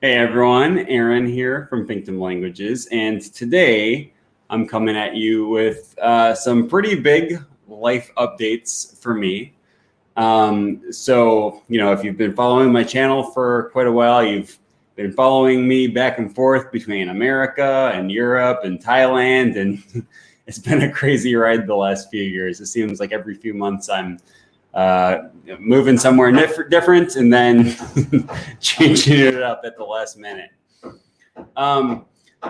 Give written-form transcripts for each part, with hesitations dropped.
Hey everyone, Aaron here from Finctum Languages, and today I'm coming at you with some pretty big life updates for me. If you've been following my channel for quite a while, you've been following me back and forth between America and Europe and Thailand, and it's been a crazy ride the last few years. It seems like every few months I'm moving somewhere different and then changing it up at the last minute.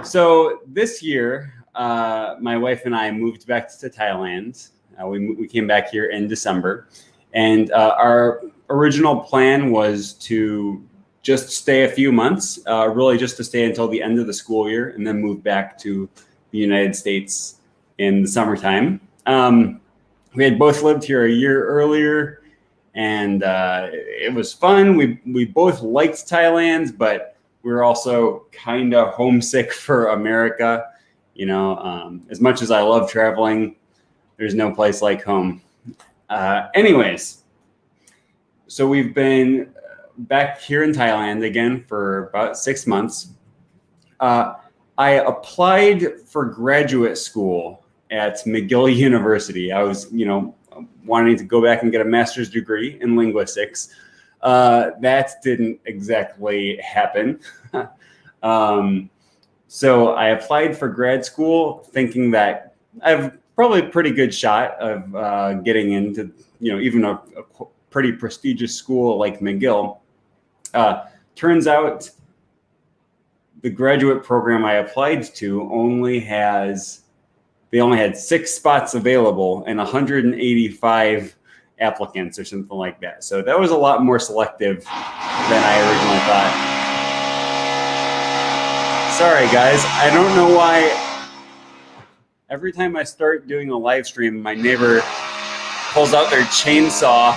So this year, my wife and I moved back to Thailand. We came back here in December, and our original plan was to just stay a few months, really just to stay until the end of the school year and then move back to the United States in the summertime. We had both lived here a year earlier, and it was fun. We both liked Thailand, but we were also kind of homesick for America. You know, as much as I love traveling, there's no place like home. Anyways, so we've been back here in Thailand again for about 6 months. I applied for graduate school at McGill University. I was, wanting to go back and get a master's degree in linguistics. That didn't exactly happen. So I applied for grad school thinking that I have probably a pretty good shot of getting into, even a pretty prestigious school like McGill. Turns out the graduate program I applied to only had 6 spots available and 185 applicants or something like that. So that was a lot more selective than I originally thought. Sorry guys, I don't know why every time I start doing a live stream, my neighbor pulls out their chainsaw.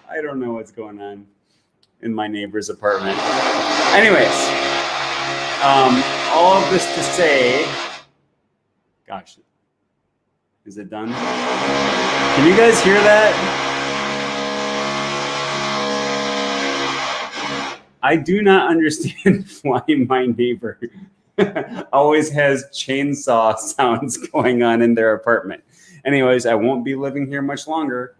I don't know what's going on in my neighbor's apartment. Anyways, all of this to say, gosh, is it done? Can you guys hear that? I do not understand why my neighbor always has chainsaw sounds going on in their apartment. Anyways, I won't be living here much longer.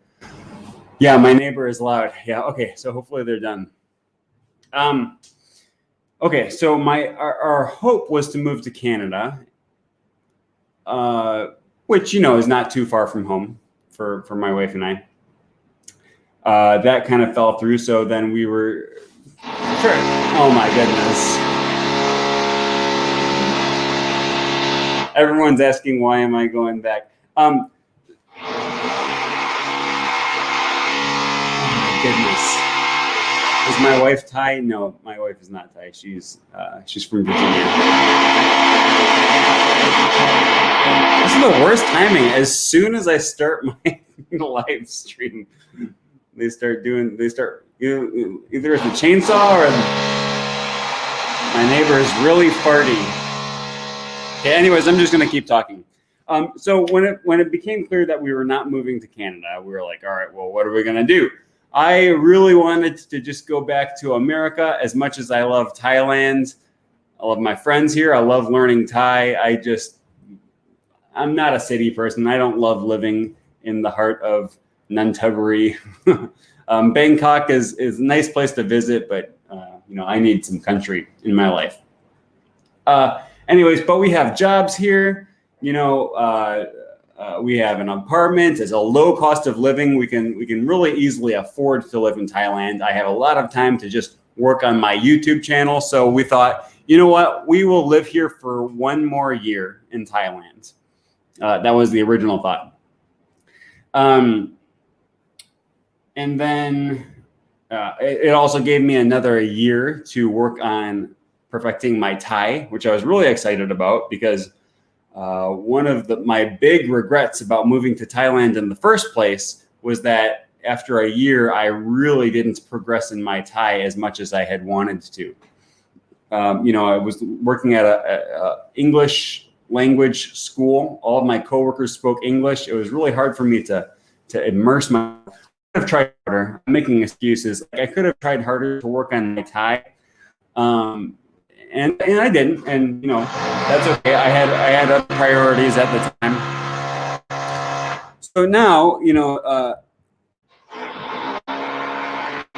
Yeah, my neighbor is loud. Yeah, okay, so hopefully they're done. Okay, so our hope was to move to Canada, which, is not too far from home for my wife and I. That kind of fell through, so then we were, sure. Oh my goodness. Everyone's asking, why am I going back? Oh my goodness. Is my wife Thai? No, my wife is not Thai. She's from Virginia. This is the worst timing. As soon as I start my live stream, they start either it's a chainsaw or my neighbor is really farty. Okay, anyways, I'm just gonna keep talking. So when it became clear that we were not moving to Canada, we were like, all right, well, what are we gonna do? I really wanted to just go back to America. As much as I love Thailand, I love my friends here, I love learning Thai. I'm not a city person. I don't love living in the heart of Nantaburi. Bangkok is a nice place to visit, but I need some country in my life. Anyways, but we have jobs here. We have an apartment. It's a low cost of living. We can really easily afford to live in Thailand. I have a lot of time to just work on my YouTube channel. So we thought, you know what? We will live here for 1 more year in Thailand. That was the original thought. And then it also gave me another year to work on perfecting my Thai, which I was really excited about because one of my big regrets about moving to Thailand in the first place was that after a year, I really didn't progress in my Thai as much as I had wanted to. I was working at a English language school. All of my coworkers spoke English. It was really hard for me to immerse myself. I've tried harder. I'm making excuses. Like, I could have tried harder to work on my Thai, and I didn't. And that's okay. I had other priorities at the time. So now,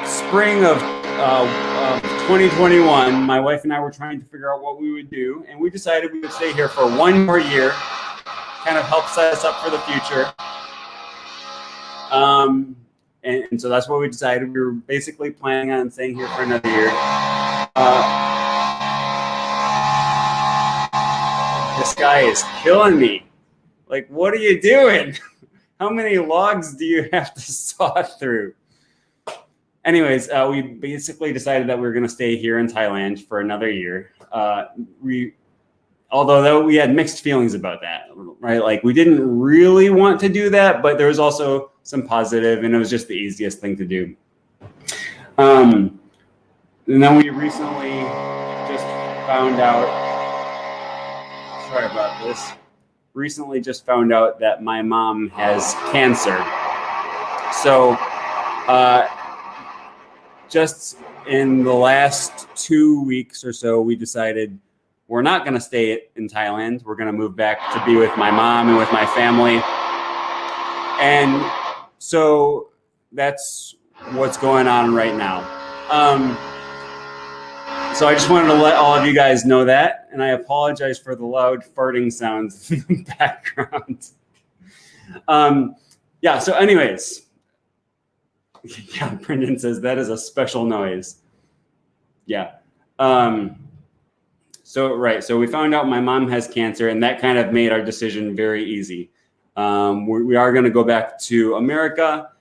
spring of 2021, my wife and I were trying to figure out what we would do, and we decided we would stay here for 1 more year, kind of help set us up for the future. And so that's what we decided. We were basically planning on staying here for another year. This guy is killing me. Like, what are you doing? How many logs do you have to saw through? Anyways, we basically decided that we were going to stay here in Thailand for another year. Although we had mixed feelings about that, right? Like, we didn't really want to do that, but there was also some positive, and it was just the easiest thing to do. And then we recently just found out, sorry about this, recently just found out that my mom has cancer. So just in the last 2 weeks or so, we decided we're not going to stay in Thailand. We're going to move back to be with my mom and with my family. And so that's what's going on right now. So I just wanted to let all of you guys know that, and I apologize for the loud farting sounds in the background. Yeah, so anyways. Yeah, Brendan says that is a special noise. Yeah. So we found out my mom has cancer, and that kind of made our decision very easy. We are going to go back to America.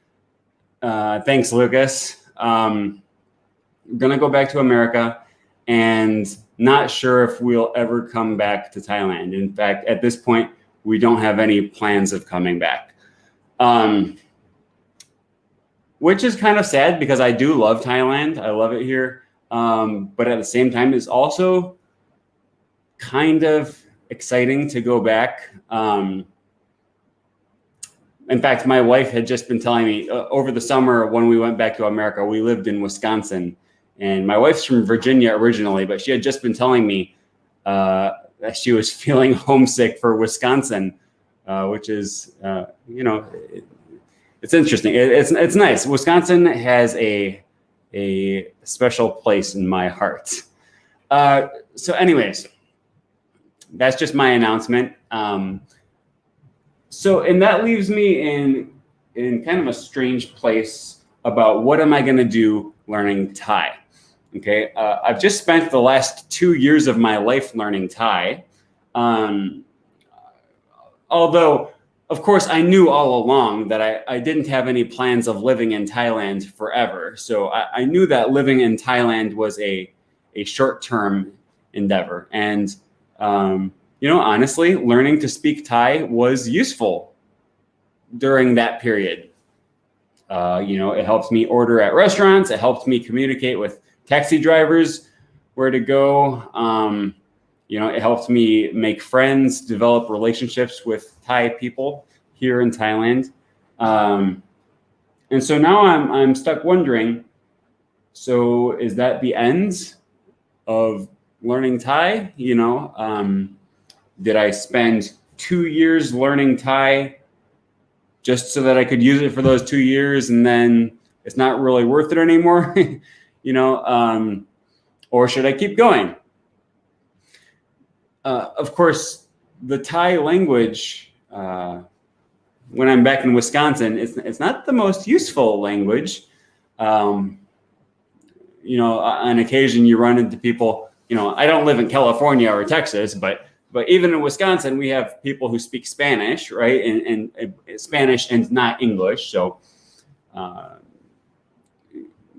Thanks, Lucas. We're going to go back to America, and not sure if we'll ever come back to Thailand. In fact, at this point, we don't have any plans of coming back. Which is kind of sad because I do love Thailand. I love it here. But at the same time, it's also kind of exciting to go back. In fact, my wife had just been telling me over the summer when we went back to America, we lived in Wisconsin. And my wife's from Virginia originally, but she had just been telling me that she was feeling homesick for Wisconsin, which is, it's interesting. It's nice. Wisconsin has a special place in my heart. So anyways, that's just my announcement. And that leaves me in kind of a strange place about what am I going to do learning Thai. Okay, I've just spent the last 2 years of my life learning Thai. Although, of course, I knew all along that I didn't have any plans of living in Thailand forever. So I knew that living in Thailand was a short-term endeavor. And, honestly, learning to speak Thai was useful during that period. It helped me order at restaurants. It helped me communicate with taxi drivers where to go. It helped me make friends, develop relationships with Thai people here in Thailand. And so now I'm stuck wondering, so is that the end of learning Thai? Did I spend 2 years learning Thai just so that I could use it for those 2 years and then it's not really worth it anymore? Or should I keep going? Of course, the Thai language, when I'm back in Wisconsin, it's not the most useful language. On occasion you run into people, I don't live in California or Texas, but even in Wisconsin, we have people who speak Spanish, right? And Spanish and not English. So,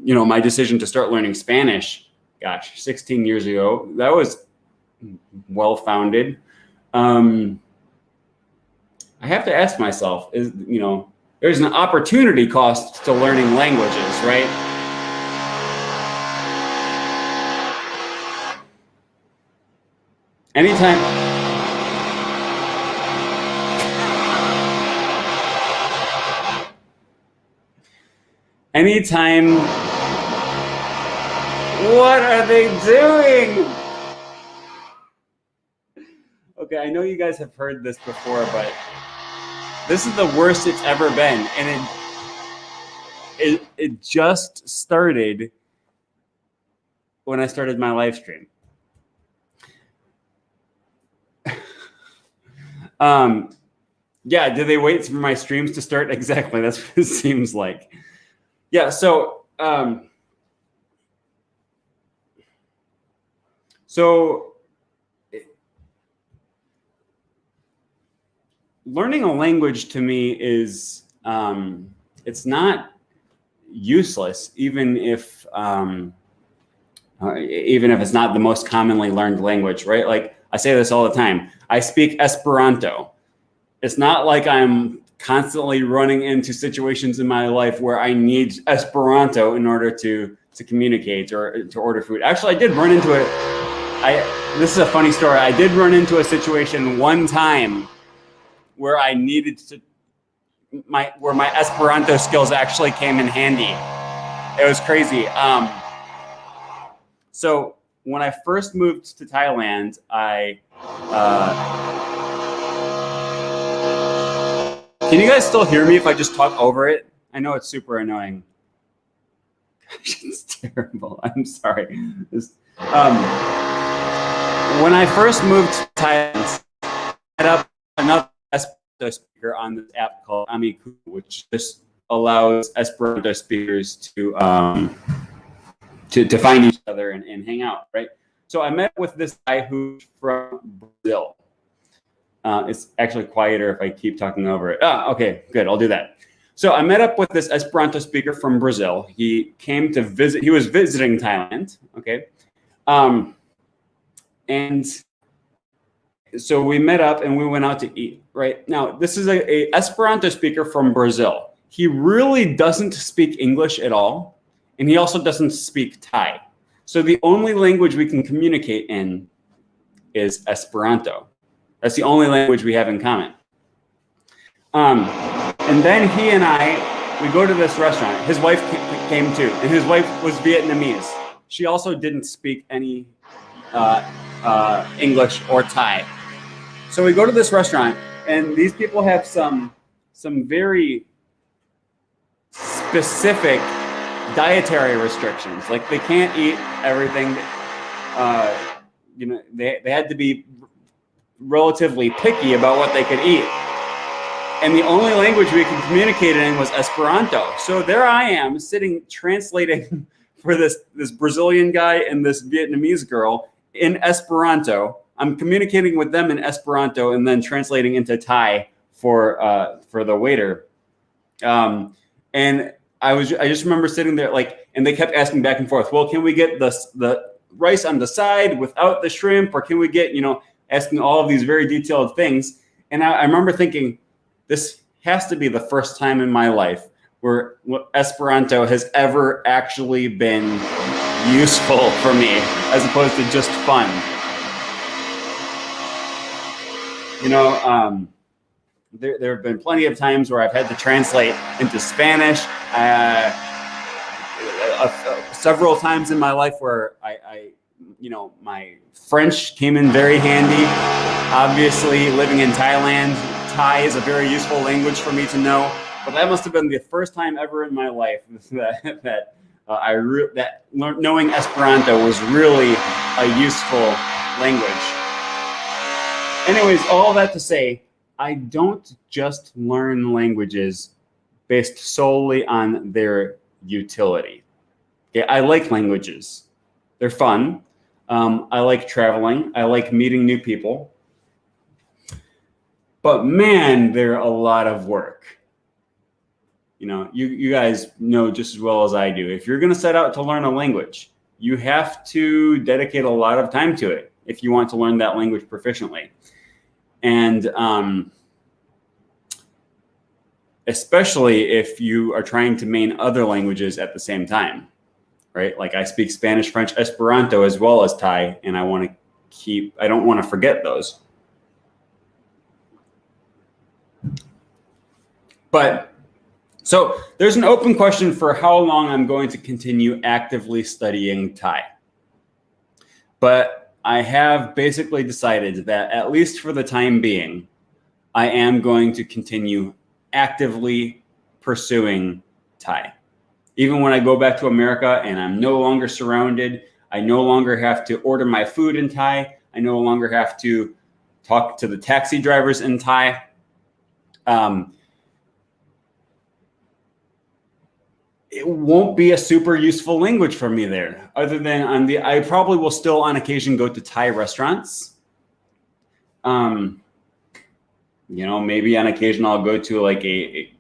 my decision to start learning Spanish, 16 years ago, that was well-founded. I have to ask myself, there's an opportunity cost to learning languages, right? anytime. What are they doing? Okay, I know you guys have heard this before, but this is the worst it's ever been, and it just started when I started my live stream. Yeah, do they wait for my streams to start? Exactly, that's what it seems like. Yeah, so learning a language to me is it's not useless, even if it's not the most commonly learned language, right? Like I say this all the time. I speak Esperanto. It's not like I'm constantly running into situations in my life where I need Esperanto in order to communicate or to order food. Actually, I did run into it. This is a funny story. I did run into a situation one time where I needed to where my Esperanto skills actually came in handy. It was crazy. So when I first moved to Thailand, can you guys still hear me if I just talk over it? I know it's super annoying. It's terrible. I'm sorry. When I first moved to Thailand, I set up another Esperanto speaker on this app called Amiku, which just allows Esperanto speakers to find each other and hang out, right? So I met with this guy who's from Brazil. It's actually quieter if I keep talking over it. Okay, good. I'll do that. So I met up with this Esperanto speaker from Brazil. He came to visit. He was visiting Thailand. Okay, and so we met up and we went out to eat. Right now, this is a Esperanto speaker from Brazil. He really doesn't speak English at all, and he also doesn't speak Thai. So the only language we can communicate in is Esperanto. That's the only language we have in common. And then he and we go to this restaurant. His wife came too, and his wife was Vietnamese. She also didn't speak any English or Thai. So we go to this restaurant, and these people have some very specific dietary restrictions. Like they can't eat everything. They had to be relatively picky about what they could eat. And the only language we could communicate in was Esperanto. So there I am sitting translating for this Brazilian guy and this Vietnamese girl in Esperanto. I'm communicating with them in Esperanto and then translating into Thai for the waiter. And I just remember sitting there and they kept asking back and forth, well, can we get the rice on the side without the shrimp, or can we get, asking all of these very detailed things. And I remember thinking, this has to be the first time in my life where Esperanto has ever actually been useful for me as opposed to just fun. There have been plenty of times where I've had to translate into Spanish. Several times in my life where my French came in very handy. Obviously, living in Thailand, Thai is a very useful language for me to know. But that must have been the first time ever in my life that knowing Esperanto was really a useful language. Anyways, all that to say, I don't just learn languages based solely on their utility. Okay, I like languages. They're fun. I like traveling. I like meeting new people. But man, they're a lot of work. You guys know just as well as I do. If you're going to set out to learn a language, you have to dedicate a lot of time to it if you want to learn that language proficiently. And especially if you are trying to main other languages at the same time, right? Like I speak Spanish, French, Esperanto, as well as Thai, and I don't want to forget those. But So there's an open question for how long I'm going to continue actively studying Thai. But I have basically decided that, at least for the time being, I am going to continue actively pursuing Thai. Even when I go back to America and I'm no longer surrounded, I no longer have to order my food in Thai. I no longer have to talk to the taxi drivers in Thai. It won't be a super useful language for me there, other than I probably will still on occasion go to Thai restaurants. Maybe on occasion I'll go to like a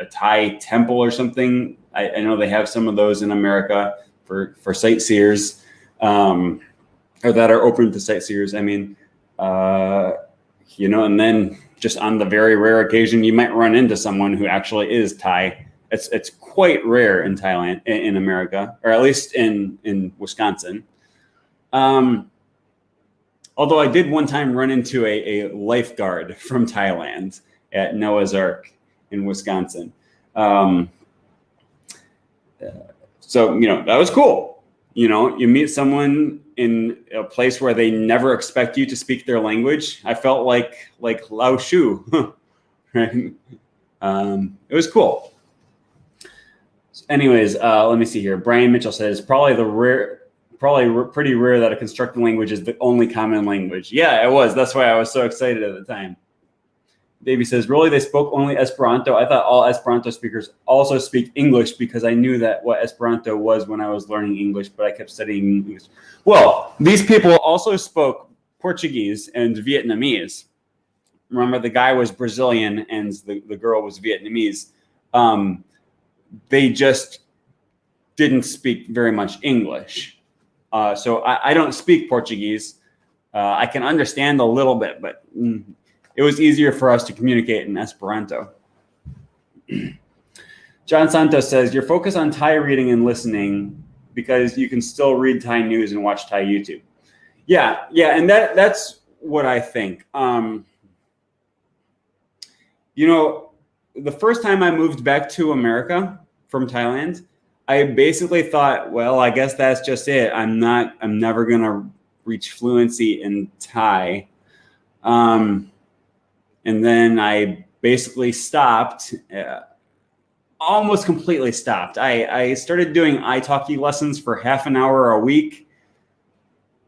Thai temple or something. I know they have some of those in America for sightseers, or that are open to sightseers. I mean, and then just on the very rare occasion you might run into someone who actually is Thai. It's quite rare in Thailand, in America, or at least in Wisconsin. Although I did one time run into a lifeguard from Thailand at Noah's Ark in Wisconsin. So, that was cool. You meet someone in a place where they never expect you to speak their language. I felt like Lao Shu, right? It was cool. Anyways, let me see here. Brian Mitchell says probably pretty rare that a constructed language is the only common language. Yeah, it was. That's why I was so excited at the time. Davey says, really, they spoke only Esperanto? I thought all Esperanto speakers also speak English, because I knew that what Esperanto was when I was learning English, but I kept studying English. Well, these people also spoke Portuguese and Vietnamese. Remember, the guy was Brazilian and the girl was Vietnamese. They just didn't speak very much English. So I don't speak Portuguese. I can understand a little bit, but it was easier for us to communicate in Esperanto. John Santos says, you're focused on Thai reading and listening because you can still read Thai news and watch Thai YouTube. Yeah, and that's what I think. The first time I moved back to America from Thailand, I basically thought, well, I guess that's just it. I'm never gonna reach fluency in Thai. And then I basically stopped, almost completely stopped. I started doing italki lessons for half an hour a week.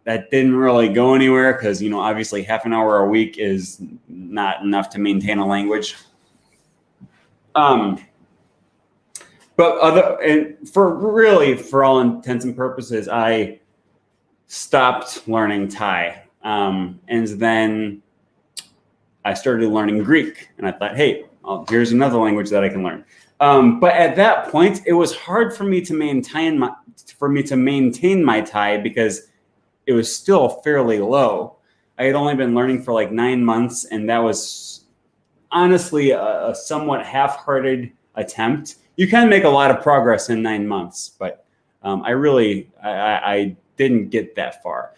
That didn't really go anywhere because, obviously half an hour a week is not enough to maintain a language. But for all intents and purposes, I stopped learning Thai. And then I started learning Greek, and I thought, hey, here's another language that I can learn. But at that point, it was hard for me to maintain my Thai because it was still fairly low. I had only been learning for like 9 months, and that was honestly a somewhat half-hearted attempt. You can make a lot of progress in 9 months, but I didn't get that far.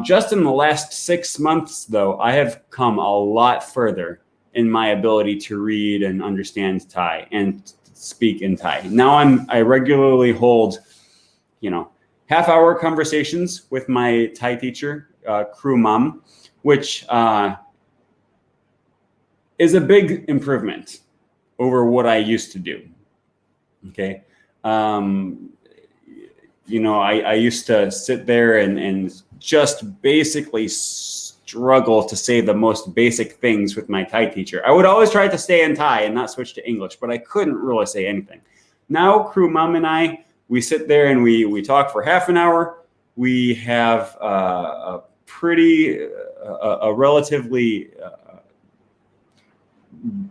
Just in the last 6 months, though, I have come a lot further in my ability to read and understand Thai and speak in Thai. Now I regularly hold, half-hour conversations with my Thai teacher, Crew Mum, which is a big improvement over what I used to do. Okay. I used to sit there and just basically struggle to say the most basic things with my Thai teacher. I would always try to stay in Thai and not switch to English, but I couldn't really say anything. Now, Crew Mum and I, we sit there and we talk for half an hour. We have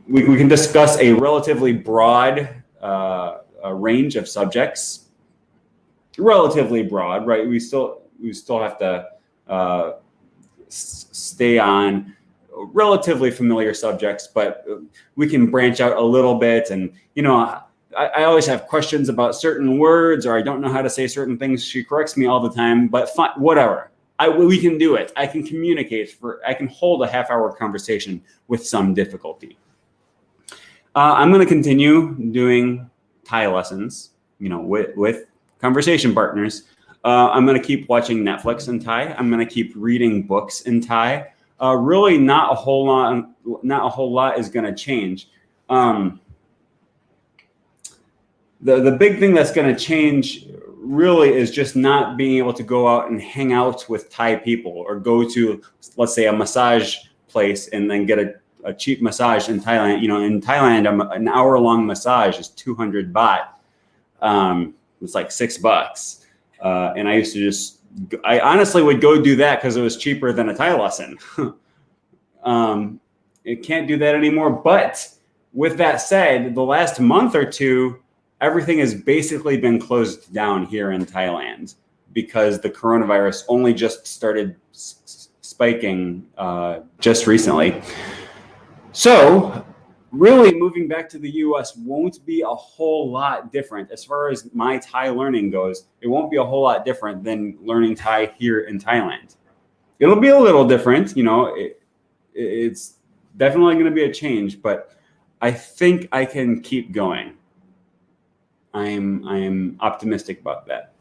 we can discuss a relatively broad range of subjects. Relatively broad, right? We still have to stay on relatively familiar subjects, but we can branch out a little bit. And I always have questions about certain words, or I don't know how to say certain things. She corrects me all the time, but fine, whatever. We can do it. I can communicate I can hold a half-hour conversation with some difficulty. I'm going to continue doing Thai lessons, with conversation partners. I'm going to keep watching Netflix in Thai. I'm going to keep reading books in Thai. Really, not a whole lot is going to change. The big thing that's going to change really is just not being able to go out and hang out with Thai people, or go to, let's say, a massage place and then get a cheap massage in Thailand. In Thailand, an hour-long massage is 200 baht. It's like $6. And I honestly would go do that because it was cheaper than a Thai lesson. It can't do that anymore. But with that said, the last month or two, everything has basically been closed down here in Thailand because the coronavirus only just started spiking just recently. So really, moving back to the US won't be a whole lot different. As far as my Thai learning goes, it won't be a whole lot different than learning Thai here in Thailand. It'll be a little different, it's definitely going to be a change, but I think I can keep going. I'm optimistic about that.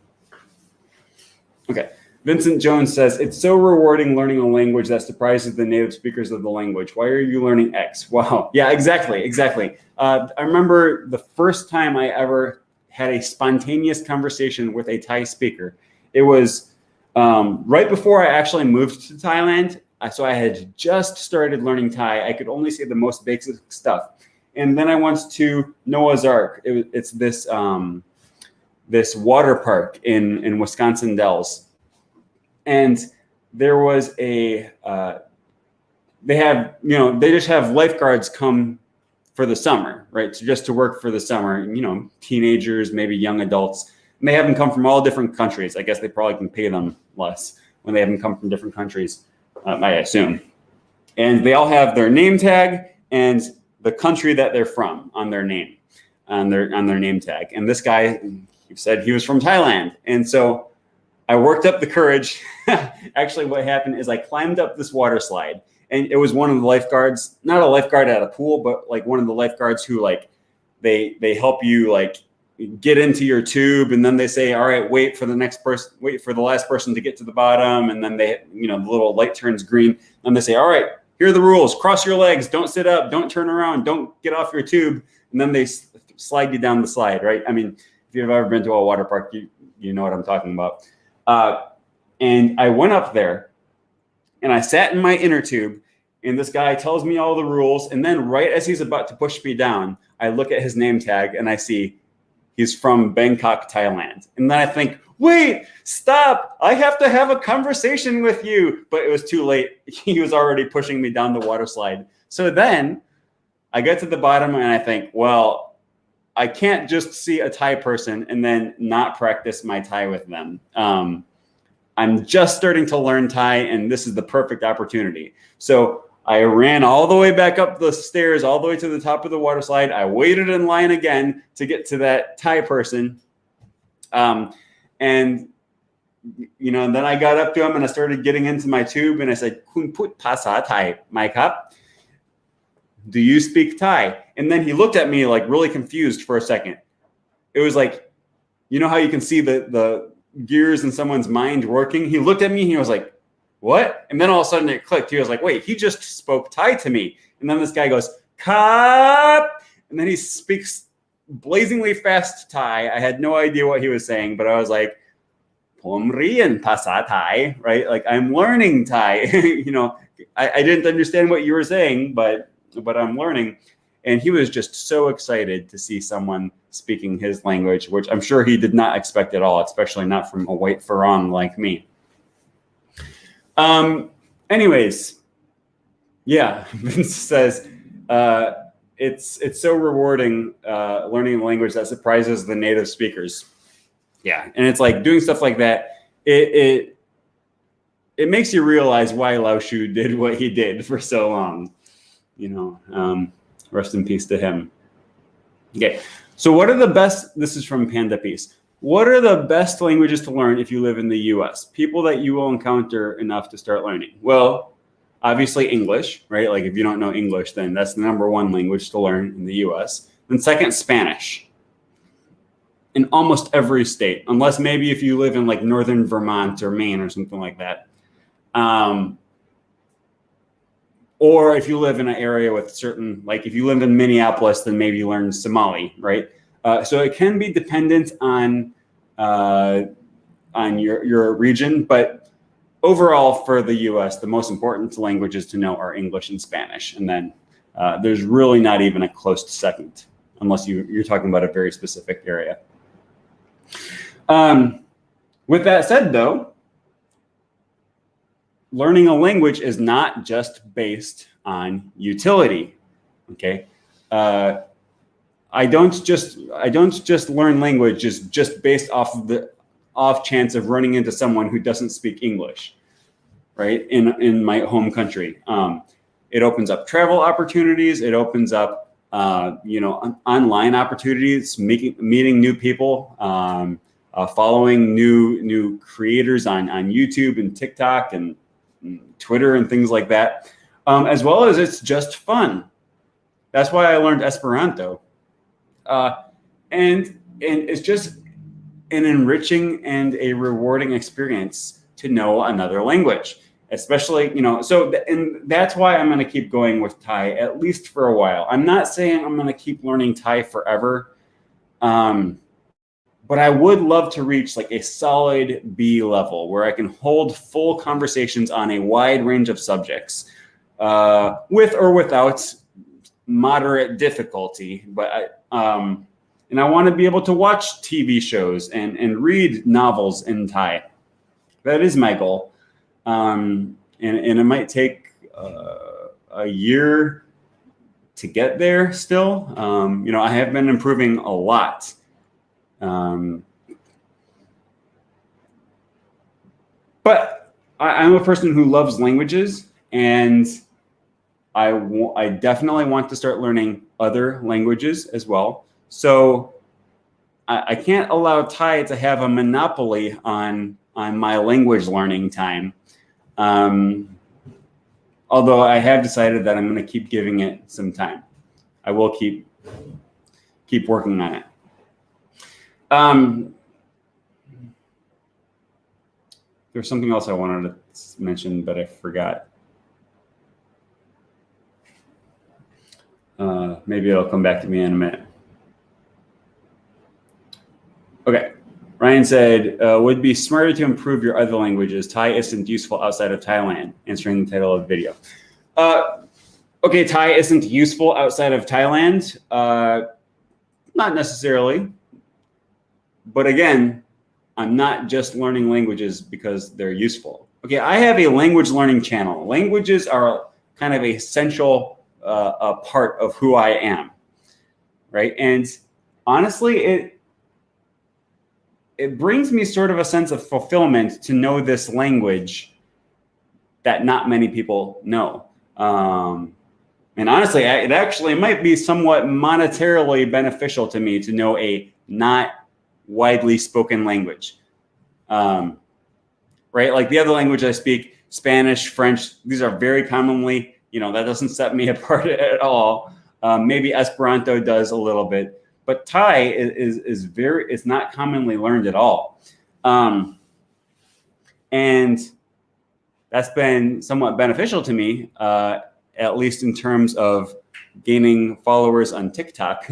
Okay. Vincent Jones says, it's so rewarding learning a language that surprises the native speakers of the language. Why are you learning X? Wow. Yeah, exactly. I remember the first time I ever had a spontaneous conversation with a Thai speaker. It was right before I actually moved to Thailand. So I had just started learning Thai. I could only say the most basic stuff. And then I went to Noah's Ark. It's this water park in Wisconsin Dells. And there was they just have lifeguards come for the summer, right? So just to work for the summer, teenagers, maybe young adults. And they have them come from all different countries. I guess they probably can pay them less when they have them come from different countries, I assume. And they all have their name tag and the country that they're from on their name, on their name tag. And this guy said he was from Thailand. And so I worked up the courage. Actually, what happened is I climbed up this water slide, and it was one of the lifeguards, not a lifeguard at a pool, but like one of the lifeguards who they help you get into your tube, and then they say, all right, wait for the last person to get to the bottom. And then the little light turns green, and they say, all right, here are the rules. Cross your legs. Don't sit up. Don't turn around. Don't get off your tube. And then they slide you down the slide, right? I mean, if you've ever been to a water park, you know what I'm talking about. And I went up there and I sat in my inner tube, and this guy tells me all the rules. And then right as he's about to push me down, I look at his name tag and I see he's from Bangkok, Thailand. And then I think, wait, stop. I have to have a conversation with you. But it was too late. He was already pushing me down the water slide. So then I get to the bottom and I think, well, I can't just see a Thai person and then not practice my Thai with them. I'm just starting to learn Thai, and this is the perfect opportunity. So I ran all the way back up the stairs, all the way to the top of the water slide. I waited in line again to get to that Thai person. And then I got up to him and I started getting into my tube, and I said, "Kun put Phasa Thai, mai kap? Do you speak Thai?" And then he looked at me really confused for a second. It was like, how you can see the gears in someone's mind working? He looked at me and he was like, "What?" And then all of a sudden it clicked. He was like, "Wait, he just spoke Thai to me." And then this guy goes, "Kap," and then he speaks blazingly fast Thai. I had no idea what he was saying, but I was like, "Pom rian Phasa Thai," right? Like, I'm learning Thai. I didn't understand what you were saying, but I'm learning. And he was just so excited to see someone speaking his language, which I'm sure he did not expect at all, especially not from a white Farang like me. Anyways, yeah, Vince says, it's so rewarding learning a language that surprises the native speakers. Yeah, and it's like doing stuff like that, it makes you realize why Lao Shu did what he did for so long. Rest in peace to him. Okay, so what are the best, this is from Panda Piece. What are the best languages to learn if you live in the US? People that you will encounter enough to start learning. Well, obviously English, right? Like if you don't know English, then that's the #1 language to learn in the US. Then second, Spanish. In almost every state, unless maybe if you live in like northern Vermont or Maine or something like that. Or if you live in an area with certain, like if you live in Minneapolis, then maybe you learn Somali, right? So it can be dependent on your region, but overall for the US, the most important languages to know are English and Spanish. And then there's really not even a close second, unless you're talking about a very specific area. With that said, though, learning a language is not just based on utility. Okay, I don't just learn languages just based off of the off chance of running into someone who doesn't speak English, right? In my home country, it opens up travel opportunities. It opens up online opportunities, meeting new people. Following new creators on YouTube and TikTok and Twitter and things like that, as well as it's just fun. That's why I learned Esperanto, and it's just an enriching and a rewarding experience to know another language, especially and that's why I'm going to keep going with Thai at least for a while. I'm not saying I'm going to keep learning Thai forever. But I would love to reach like a solid B level where I can hold full conversations on a wide range of subjects, with or without moderate difficulty. But and I want to be able to watch TV shows and read novels in Thai. That is my goal, and it might take a year to get there. Still, I have been improving a lot. But I'm a person who loves languages, and I definitely want to start learning other languages as well. So I can't allow Thai to have a monopoly on my language learning time. Although I have decided that I'm going to keep giving it some time. I will keep working on it. There's something else I wanted to mention, but I forgot. Maybe it'll come back to me in a minute. Okay. Ryan said, would be smarter to improve your other languages. Thai isn't useful outside of Thailand, answering the title of the video. Okay, Thai isn't useful outside of Thailand. Not necessarily. But again, I'm not just learning languages because they're useful. Okay, I have a language learning channel. Languages are kind of a essential part of who I am, right? And honestly, it brings me sort of a sense of fulfillment to know this language that not many people know. And honestly, it actually might be somewhat monetarily beneficial to me to know a not widely spoken language, right? Like the other language I speak, Spanish, French, these are very commonly, that doesn't set me apart at all. Maybe Esperanto does a little bit, but Thai is not commonly learned at all. And that's been somewhat beneficial to me, at least in terms of gaining followers on TikTok.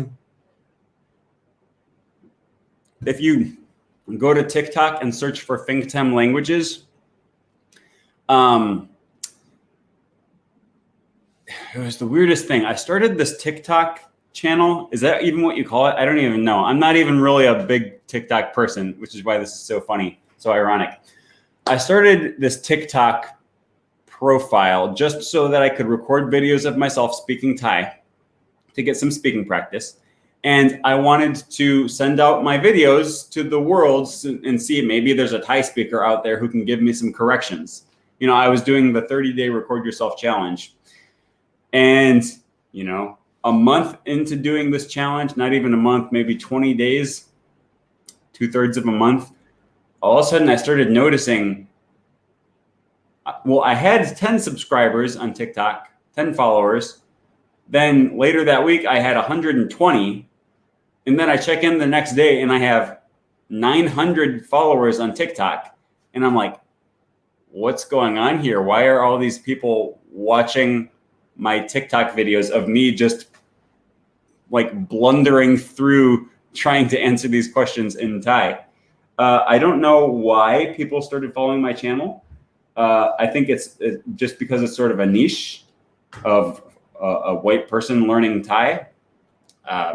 If you go to TikTok and search for Finktem languages, it was the weirdest thing. I started this TikTok channel. Is that even what you call it? I don't even know. I'm not even really a big TikTok person, which is why this is so funny, so ironic. I started this TikTok profile just so that I could record videos of myself speaking Thai to get some speaking practice. And I wanted to send out my videos to the world and see maybe there's a Thai speaker out there who can give me some corrections. I was doing the 30-day record yourself challenge. And, a month into doing this challenge, not even a month, maybe 20 days, 2/3 of a month, all of a sudden I started noticing Well, I had 10 subscribers on TikTok, 10 followers. Then later that week, I had 120. And then I check in the next day and I have 900 followers on TikTok. And I'm like, what's going on here? Why are all these people watching my TikTok videos of me just like blundering through trying to answer these questions in Thai? I don't know why people started following my channel. I think it's just because it's sort of a niche of a white person learning Thai.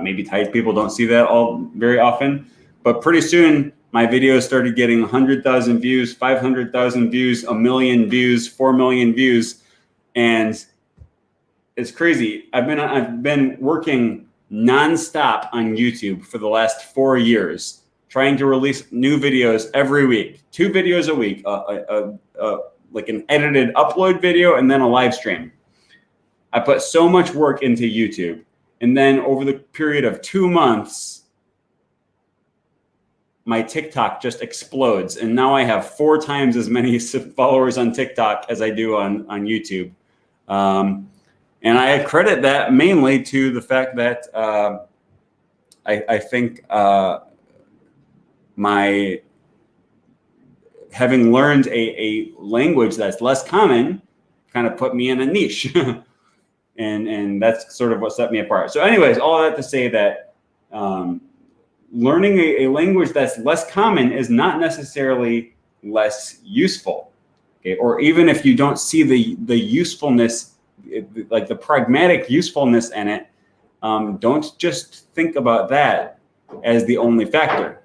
Maybe Thai people don't see that all very often, but pretty soon my videos started getting 100,000 views, 500,000 views, 1 million views, 4 million views, and it's crazy. I've been working nonstop on YouTube for the last 4 years, trying to release new videos every week, 2 videos a week, like an edited upload video and then a live stream. I put so much work into YouTube. And then over the period of 2 months, my TikTok just explodes. And now I have 4 times as many followers on TikTok as I do on YouTube. And I credit that mainly to the fact that I think my having learned a language that's less common kind of put me in a niche. And that's sort of what set me apart. So anyways, all that to say that learning a language that's less common is not necessarily less useful. Okay? Or even if you don't see the usefulness, like the pragmatic usefulness in it, don't just think about that as the only factor.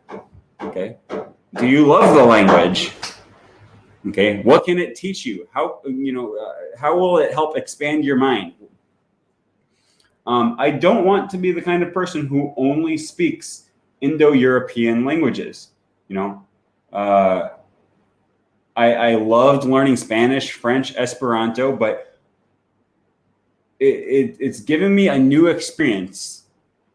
Okay? Do you love the language? Okay, what can it teach you? How will it help expand your mind? I don't want to be the kind of person who only speaks Indo-European languages. I loved learning Spanish, French, Esperanto, but it's given me a new experience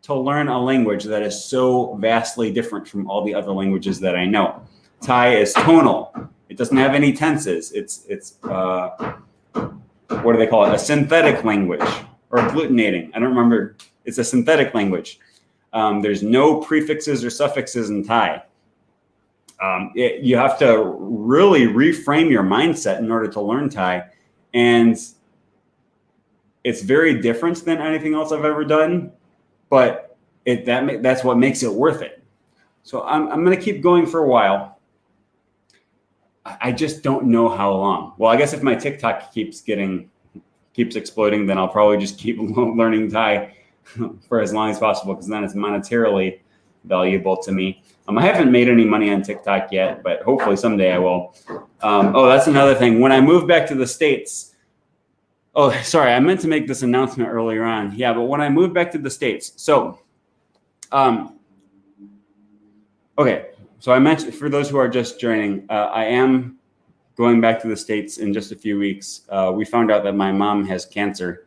to learn a language that is so vastly different from all the other languages that I know. Thai is tonal. It doesn't have any tenses. It's what do they call it? A synthetic language or agglutinating. I don't remember. It's a synthetic language. There's no prefixes or suffixes in Thai. You have to really reframe your mindset in order to learn Thai. And it's very different than anything else I've ever done, but that's what makes it worth it. So I'm going to keep going for a while. I just don't know how long. Well, I guess if my TikTok keeps exploding, then I'll probably just keep learning Thai for as long as possible, because then it's monetarily valuable to me. I haven't made any money on TikTok yet, but hopefully someday I will. That's another thing. When I moved back to the States, I meant to make this announcement earlier on. Yeah, but when I moved back to the States, so I mentioned, for those who are just joining, I am going back to the States in just a few weeks. We found out that my mom has cancer.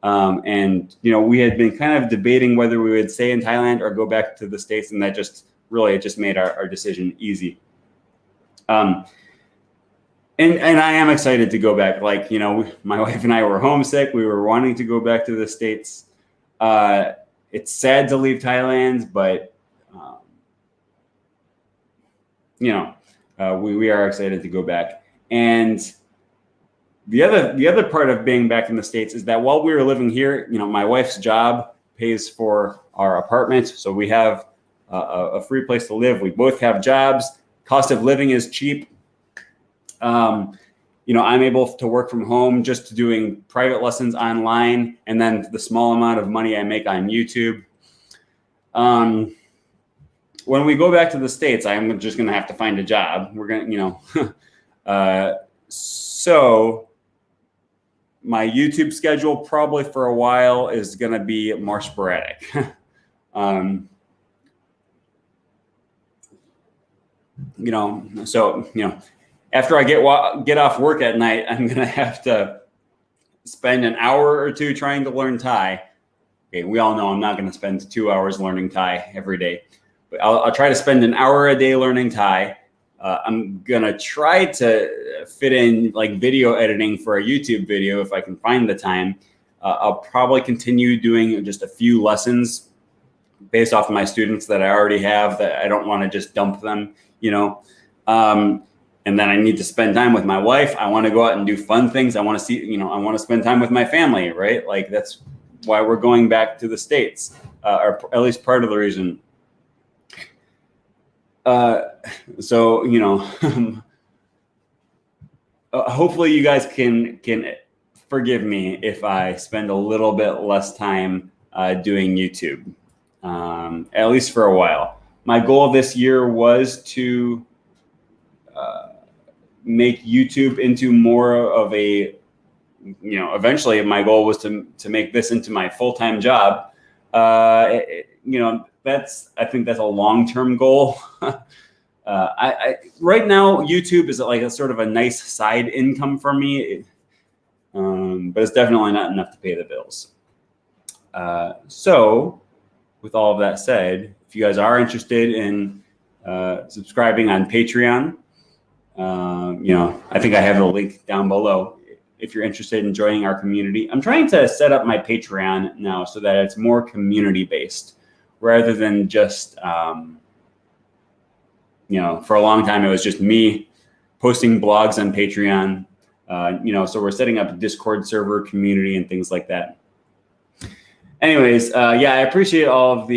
And we had been kind of debating whether we would stay in Thailand or go back to the States, and that just made our decision easy. And I am excited to go back. Like, my wife and I were homesick. We were wanting to go back to the States. It's sad to leave Thailand, but we are excited to go back. And the other part of being back in the States is that while we were living here, my wife's job pays for our apartment, so we have a free place to live. We both have jobs. Cost of living is cheap. I'm able to work from home, just doing private lessons online, and then the small amount of money I make on YouTube. When we go back to the States, I'm just going to have to find a job. We're going to, so my YouTube schedule probably for a while is going to be more sporadic. After I get off work at night, I'm going to have to spend an hour or two trying to learn Thai. Okay, we all know I'm not going to spend 2 hours learning Thai every day, but I'll try to spend an hour a day learning Thai. I'm gonna try to fit in like video editing for a YouTube video if I can find the time. I'll probably continue doing just a few lessons based off of my students that I already have, that I don't want to just dump them, and then I need to spend time with my wife. I want to go out and do fun things. I want to see, I want to spend time with my family, right? Like that's why we're going back to the States, or at least part of the reason. So, hopefully you guys can forgive me if I spend a little bit less time doing YouTube, at least for a while. My goal this year was to make YouTube into more of a, eventually my goal was to make this into my full-time job. I think that's a long-term goal. I right now, YouTube is like a sort of a nice side income for me, but it's definitely not enough to pay the bills. So with all of that said, if you guys are interested in subscribing on Patreon, I think I have the link down below. If you're interested in joining our community, I'm trying to set up my Patreon now so that it's more community based rather than just, for a long time, it was just me posting blogs on Patreon, so we're setting up a Discord server community and things like that. Anyways, I appreciate all of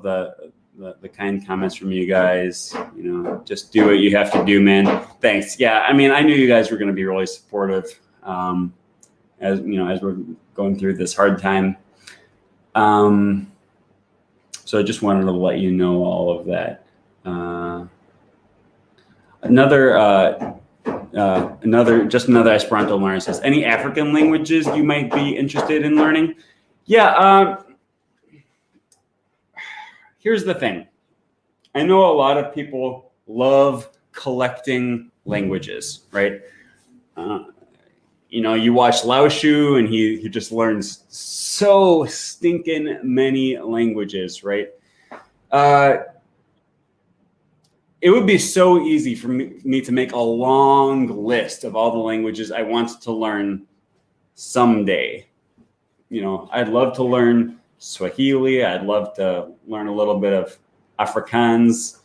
the kind comments from you guys. Just do what you have to do, man. Thanks. Yeah, I mean, I knew you guys were going to be really supportive, as we're going through this hard time. So I just wanted to let you know all of that. Another Esperanto learner says, any African languages you might be interested in learning? Yeah. Here's the thing. I know a lot of people love collecting languages, right? You watch Lao Shu and he just learns so stinking many languages, right? It would be so easy for me to make a long list of all the languages I want to learn someday. I'd love to learn Swahili. I'd love to learn a little bit of Afrikaans,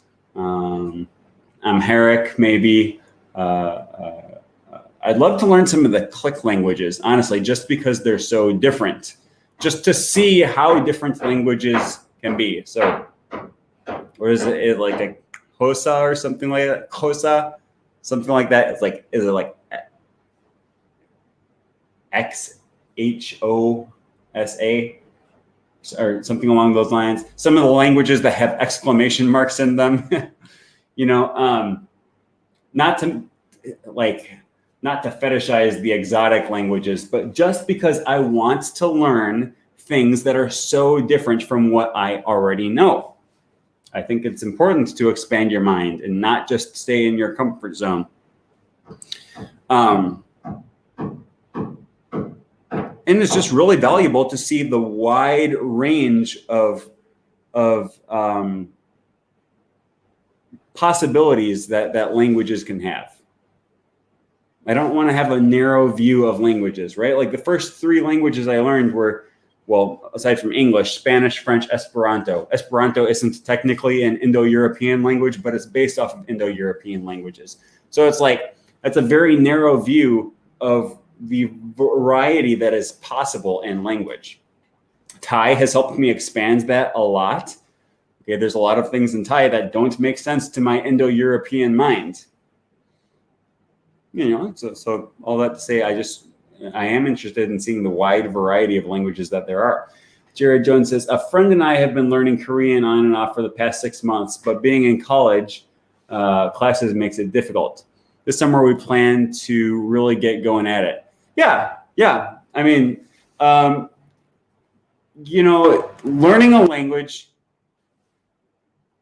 Amharic, maybe. I'd love to learn some of the click languages, honestly, just because they're so different, just to see how different languages can be. So, or is it like a Xhosa or something like that? Xhosa, something like that. It's like, is it like XHOSA? Or something along those lines. Some of the languages that have exclamation marks in them, not to fetishize the exotic languages, but just because I want to learn things that are so different from what I already know. I think it's important to expand your mind and not just stay in your comfort zone. And it's just really valuable to see the wide range of possibilities that languages can have. I don't want to have a narrow view of languages, right? Like the first 3 languages I learned were, well, aside from English, Spanish, French, Esperanto. Esperanto isn't technically an Indo-European language, but it's based off of Indo-European languages. So it's like, that's a very narrow view of the variety that is possible in language. Thai has helped me expand that a lot. Okay, there's a lot of things in Thai that don't make sense to my Indo-European mind. So all that to say, I am interested in seeing the wide variety of languages that there are. Jared Jones says, a friend and I have been learning Korean on and off for the past 6 months, but being in college classes makes it difficult. This summer we plan to really get going at it. Yeah. I mean, learning a language,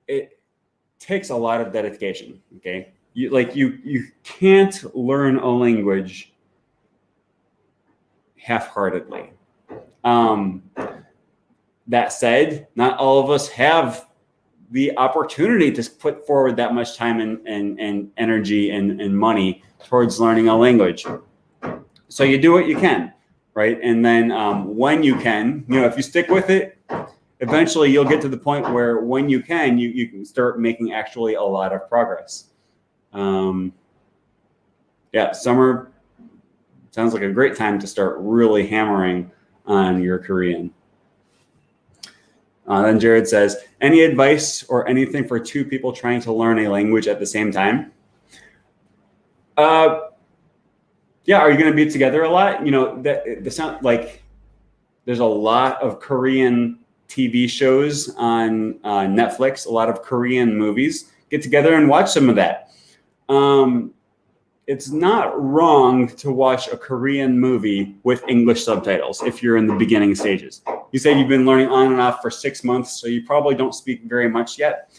it takes a lot of dedication. Okay, you can't learn a language half-heartedly. That said, not all of us have the opportunity to put forward that much time and energy and money towards learning a language. So you do what you can, right? And then when you can, if you stick with it, eventually you'll get to the point where when you can, you can start making actually a lot of progress. Yeah, summer sounds like a great time to start really hammering on your Korean. Then Jared says, any advice or anything for two people trying to learn a language at the same time? Yeah, are you going to be together a lot? The sound like there's a lot of Korean TV shows on Netflix, a lot of Korean movies. Get together and watch some of that. It's not wrong to watch a Korean movie with English subtitles if you're in the beginning stages. You said you've been learning on and off for 6 months, so you probably don't speak very much yet.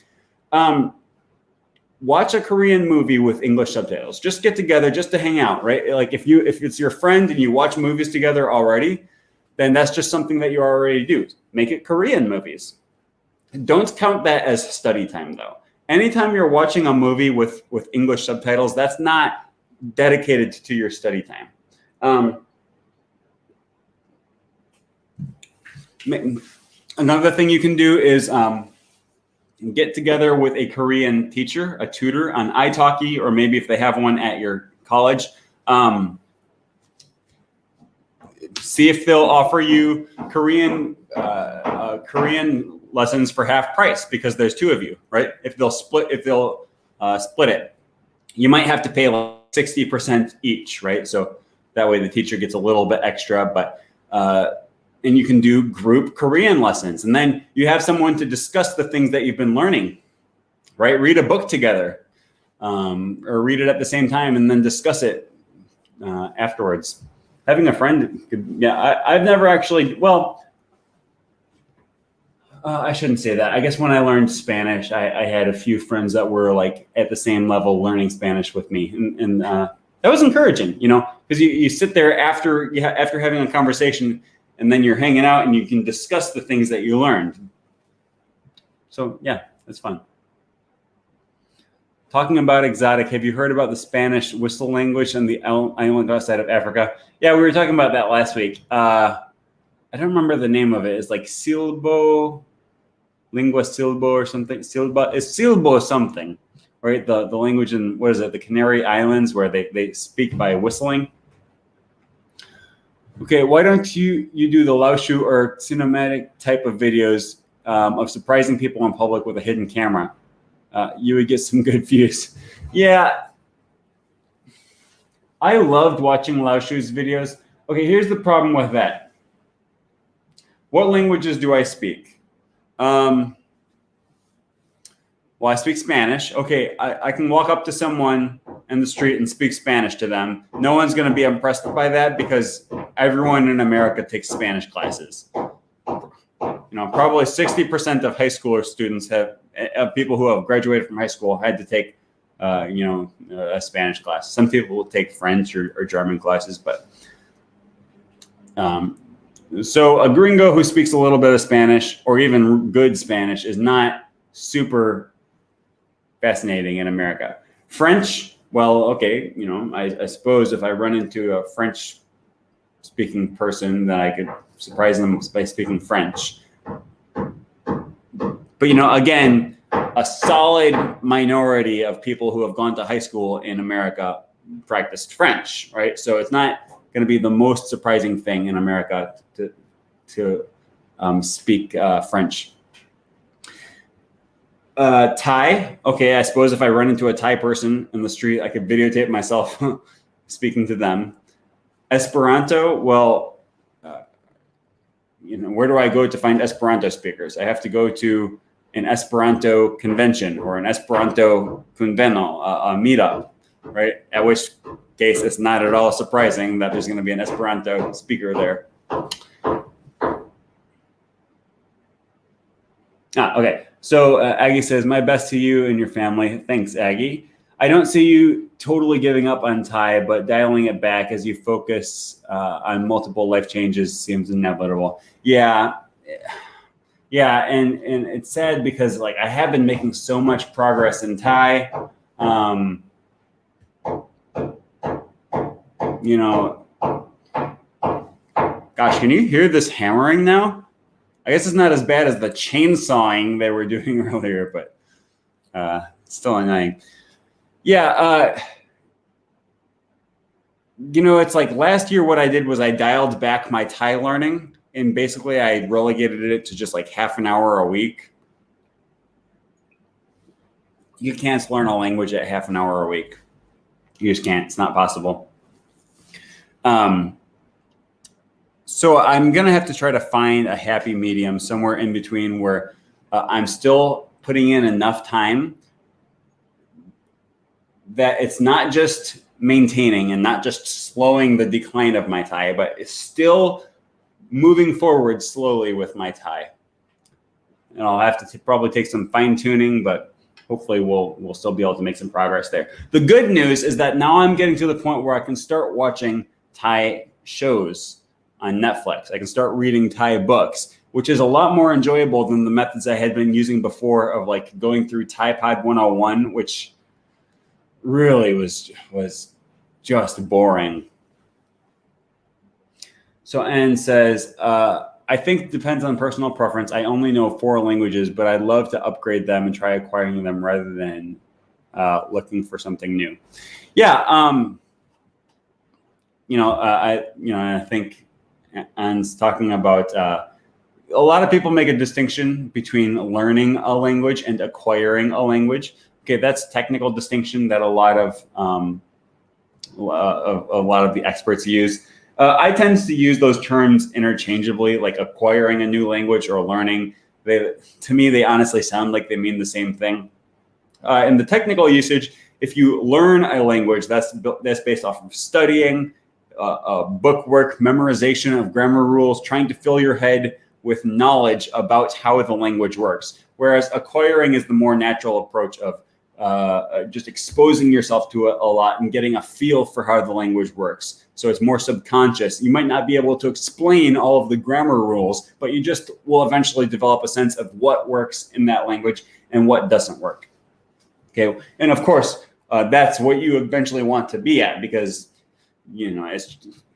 Watch a Korean movie with English subtitles. Just get together just to hang out, right? Like if it's your friend and you watch movies together already, then that's just something that you already do. Make it Korean movies. Don't count that as study time, though. Anytime you're watching a movie with English subtitles, that's not dedicated to your study time. Another thing you can do is get together with a Korean teacher, a tutor on italki, or maybe if they have one at your college. See if they'll offer you Korean lessons for half price because there's two of you, right? If they'll split it, you might have to pay like 60% each, right? So that way the teacher gets a little bit extra, but and you can do group Korean lessons, and then you have someone to discuss the things that you've been learning, right? Read a book together, or read it at the same time and then discuss it afterwards. Having a friend, I've never actually, I shouldn't say that. I guess when I learned Spanish, I had a few friends that were like at the same level learning Spanish with me. And that was encouraging, because you sit there after having a conversation and then you're hanging out and you can discuss the things that you learned. So yeah, it's fun. Talking about exotic, have you heard about the Spanish whistle language on the island outside of Africa? Yeah, we were talking about that last week. I don't remember the name of it. It's like silbo, lingua silbo or something. It's silbo something, right? The language in, what is it, the Canary Islands where they speak by whistling. Okay, why don't you do the Laoshu or cinematic type of videos of surprising people in public with a hidden camera? You would get some good views. Yeah, I loved watching Laoshu's videos. Okay, here's the problem with that. What languages do I speak? Well, I speak Spanish. Okay, I can walk up to someone in the street and speak Spanish to them. No one's going to be impressed by that because everyone in America takes Spanish classes. Probably 60% of high school students people who have graduated from high school had to take, a Spanish class. Some people will take French or German classes, but so a gringo who speaks a little bit of Spanish or even good Spanish is not super fascinating in America. French, well, okay, I suppose if I run into a French-speaking person, then I could surprise them by speaking French. But, again, a solid minority of people who have gone to high school in America practiced French, right? So it's not going to be the most surprising thing in America to speak French. Thai, okay, I suppose if I run into a Thai person in the street, I could videotape myself speaking to them. Esperanto, well, where do I go to find Esperanto speakers? I have to go to an Esperanto convention or an Esperanto conveno, a meetup, right? At which case, it's not at all surprising that there's going to be an Esperanto speaker there. Okay. So Aggie says, my best to you and your family. Thanks, Aggie. I don't see you totally giving up on Thai, but dialing it back as you focus on multiple life changes seems inevitable. Yeah, Yeah, and it's sad because like I have been making so much progress in Thai. You know, gosh, can you hear this hammering now? I guess it's not as bad as the chainsawing they were doing earlier, but still annoying. Yeah, you know, it's like last year what I did was I dialed back my Thai learning, and basically I relegated it to just like half an hour a week. You can't learn a language at half an hour a week. You just can't. It's not possible. So I'm going to have to try to find a happy medium somewhere in between where I'm still putting in enough time that it's not just maintaining and not just slowing the decline of my Thai, but it's still moving forward slowly with my Thai. And I'll have to probably take some fine tuning, but hopefully we'll still be able to make some progress there. The good news is that now I'm getting to the point where I can start watching Thai shows on Netflix. I can start reading Thai books, which is a lot more enjoyable than the methods I had been using before of like going through Thai Pod 101, which really was just boring. So Anne says, I think it depends on personal preference. I only know 4 languages, but I'd love to upgrade them and try acquiring them rather than looking for something new. Yeah, I think Anne's talking about a lot of people make a distinction between learning a language and acquiring a language. Okay, that's a technical distinction that a lot of the experts use. I tend to use those terms interchangeably, like acquiring a new language or learning. To me, they honestly sound like they mean the same thing. In the technical usage, if you learn a language, that's based off of studying, book work, memorization of grammar rules, trying to fill your head with knowledge about how the language works. Whereas acquiring is the more natural approach of just exposing yourself to it a lot and getting a feel for how the language works. So it's more subconscious. You might not be able to explain all of the grammar rules, but you just will eventually develop a sense of what works in that language and what doesn't work. Okay, and of course, that's what you eventually want to be at, because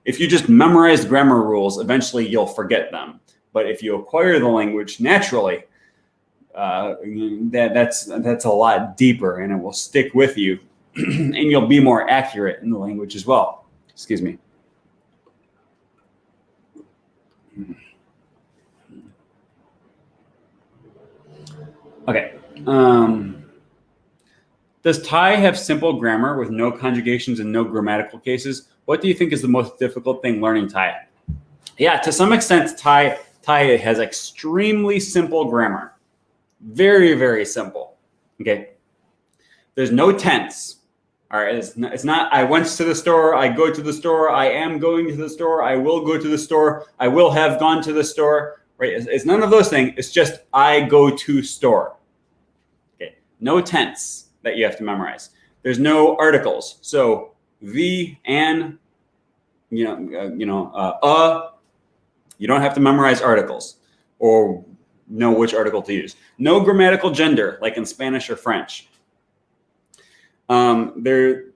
if you just memorize grammar rules, eventually you'll forget them. But if you acquire the language naturally, that's a lot deeper, and it will stick with you, and you'll be more accurate in the language as well. Excuse me. Okay. Does Thai have simple grammar with no conjugations and no grammatical cases? What do you think is the most difficult thing learning Thai? Yeah, to some extent, Thai has extremely simple grammar. Very, very simple. Okay. There's no tense. All right. It's not I went to the store, I go to the store, I am going to the store, I will go to the store, I will have gone to the store. Right. It's none of those things. It's just I go to store. Okay. No tense that you have to memorize. There's no articles. So the, and, you don't have to memorize articles or know which article to use. No grammatical gender like in Spanish or French. Almost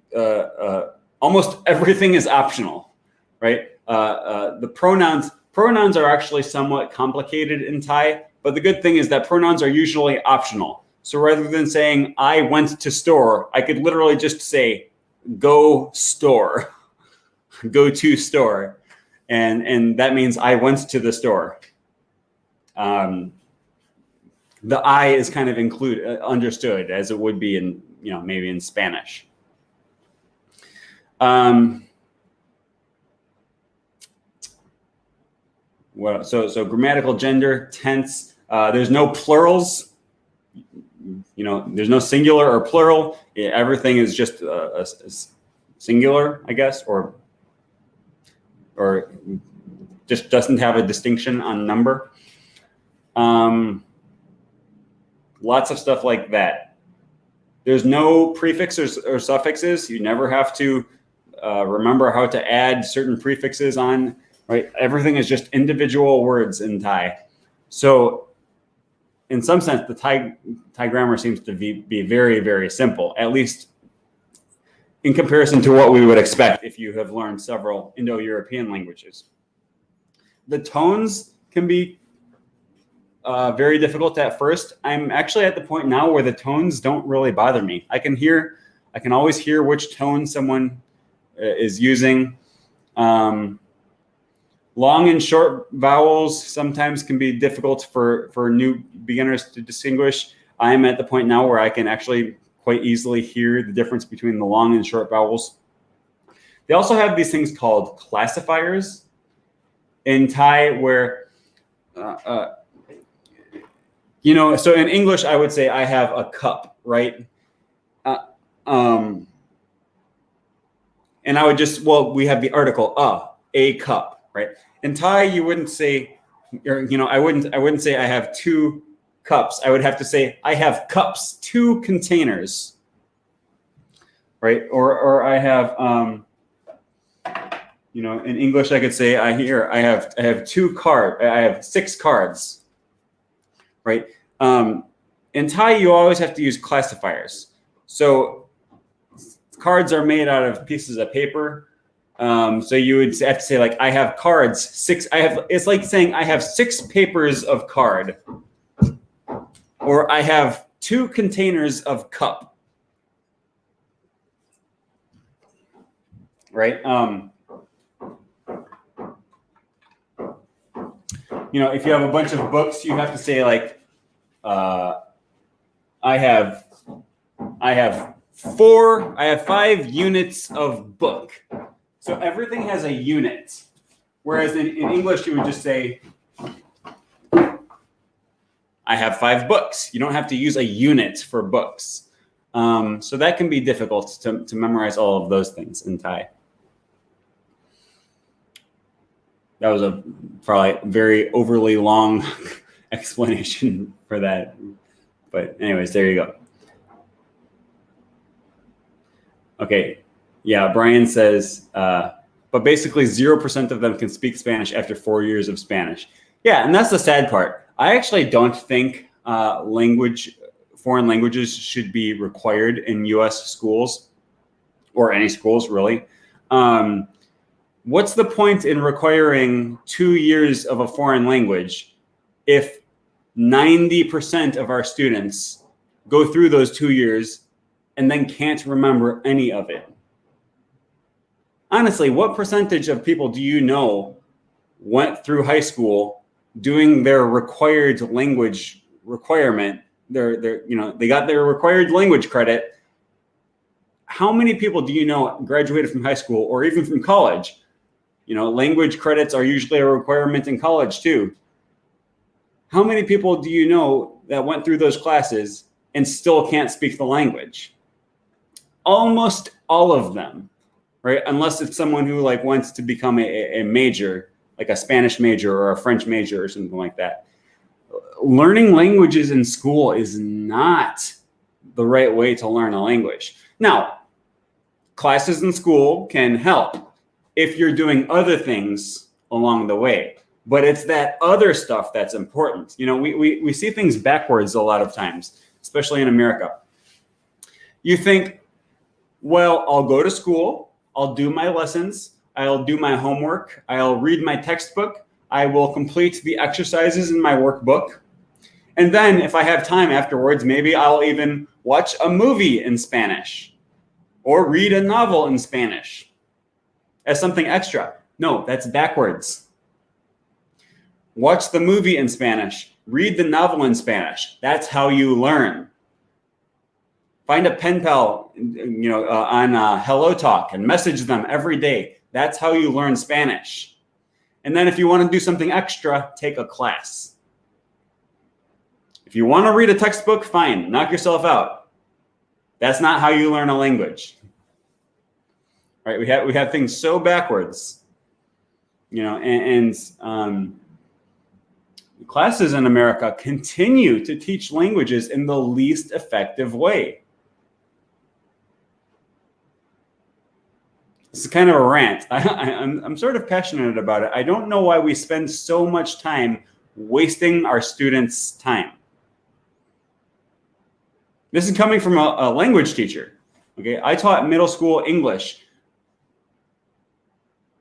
everything is optional, right? The pronouns are actually somewhat complicated in Thai, but the good thing is that pronouns are usually optional. So rather than saying I went to store, I could literally just say go store, go to store, and that means I went to the store. The I is kind of understood as it would be in maybe in Spanish. So grammatical gender, tense. There's no plurals. There's no singular or plural. Everything is just a singular, I guess, or just doesn't have a distinction on number. Lots of stuff like that. There's no prefixes or suffixes. You never have to remember how to add certain prefixes on, right? Everything is just individual words in Thai. So in some sense, the Thai grammar seems to be very, very simple, at least in comparison to what we would expect if you have learned several Indo-European languages. The tones can be very difficult at first. I'm actually at the point now where the tones don't really bother me. I can always hear which tone someone is using. Long and short vowels sometimes can be difficult for new beginners to distinguish. I'm at the point now where I can actually quite easily hear the difference between the long and short vowels. They also have these things called classifiers in Thai where, so in English, I would say I have a cup, right? And I would just, we have the article, a cup, right? In Thai, you wouldn't say, I wouldn't say I have 2 cups. I would have to say I have cups, 2 containers, right? Or I have, in English I could say I have 2 cards. I have 6 cards, right? In Thai, you always have to use classifiers. So cards are made out of pieces of paper. So you would have to say like I have cards 6. It's like saying I have 6 papers of card. Or I have 2 containers of cup, right? If you have a bunch of books, you have to say like, I have 5 units of book. So everything has a unit. Whereas in English, you would just say, I have 5 books. You don't have to use a unit for books. So that can be difficult to memorize all of those things in Thai. That was a probably very overly long explanation for that. But anyways, there you go. Okay. Yeah, Brian says, but basically 0% of them can speak Spanish after 4 years of Spanish. Yeah, and that's the sad part. I actually don't think foreign languages should be required in U.S. schools or any schools, really. What's the point in requiring 2 years of a foreign language if 90% of our students go through those 2 years and then can't remember any of it? Honestly, what percentage of people do you know went through high school doing their required language requirement? They got their required language credit. How many people do you know graduated from high school or even from college? Language credits are usually a requirement in college too. How many people do you know that went through those classes and still can't speak the language? Almost all of them, right? Unless it's someone who wants to become a major, like a Spanish major or a French major or something like that. Learning languages in school is not the right way to learn a language. Now, classes in school can help if you're doing other things along the way, but it's that other stuff that's important. We see things backwards a lot of times, especially in America. You think, well, I'll go to school, I'll do my lessons, I'll do my homework, I'll read my textbook, I will complete the exercises in my workbook. And then if I have time afterwards, maybe I'll even watch a movie in Spanish or read a novel in Spanish as something extra. No, that's backwards. Watch the movie in Spanish, read the novel in Spanish. That's how you learn. Find a pen pal, on Hello Talk and message them every day. That's how you learn Spanish. And then if you want to do something extra, take a class. If you want to read a textbook, fine, knock yourself out. That's not how you learn a language. Right? We have things so backwards. Classes in America continue to teach languages in the least effective way. This is kind of a rant. I'm sort of passionate about it. I don't know why we spend so much time wasting our students' time. This is coming from a language teacher. Okay, I taught middle school English,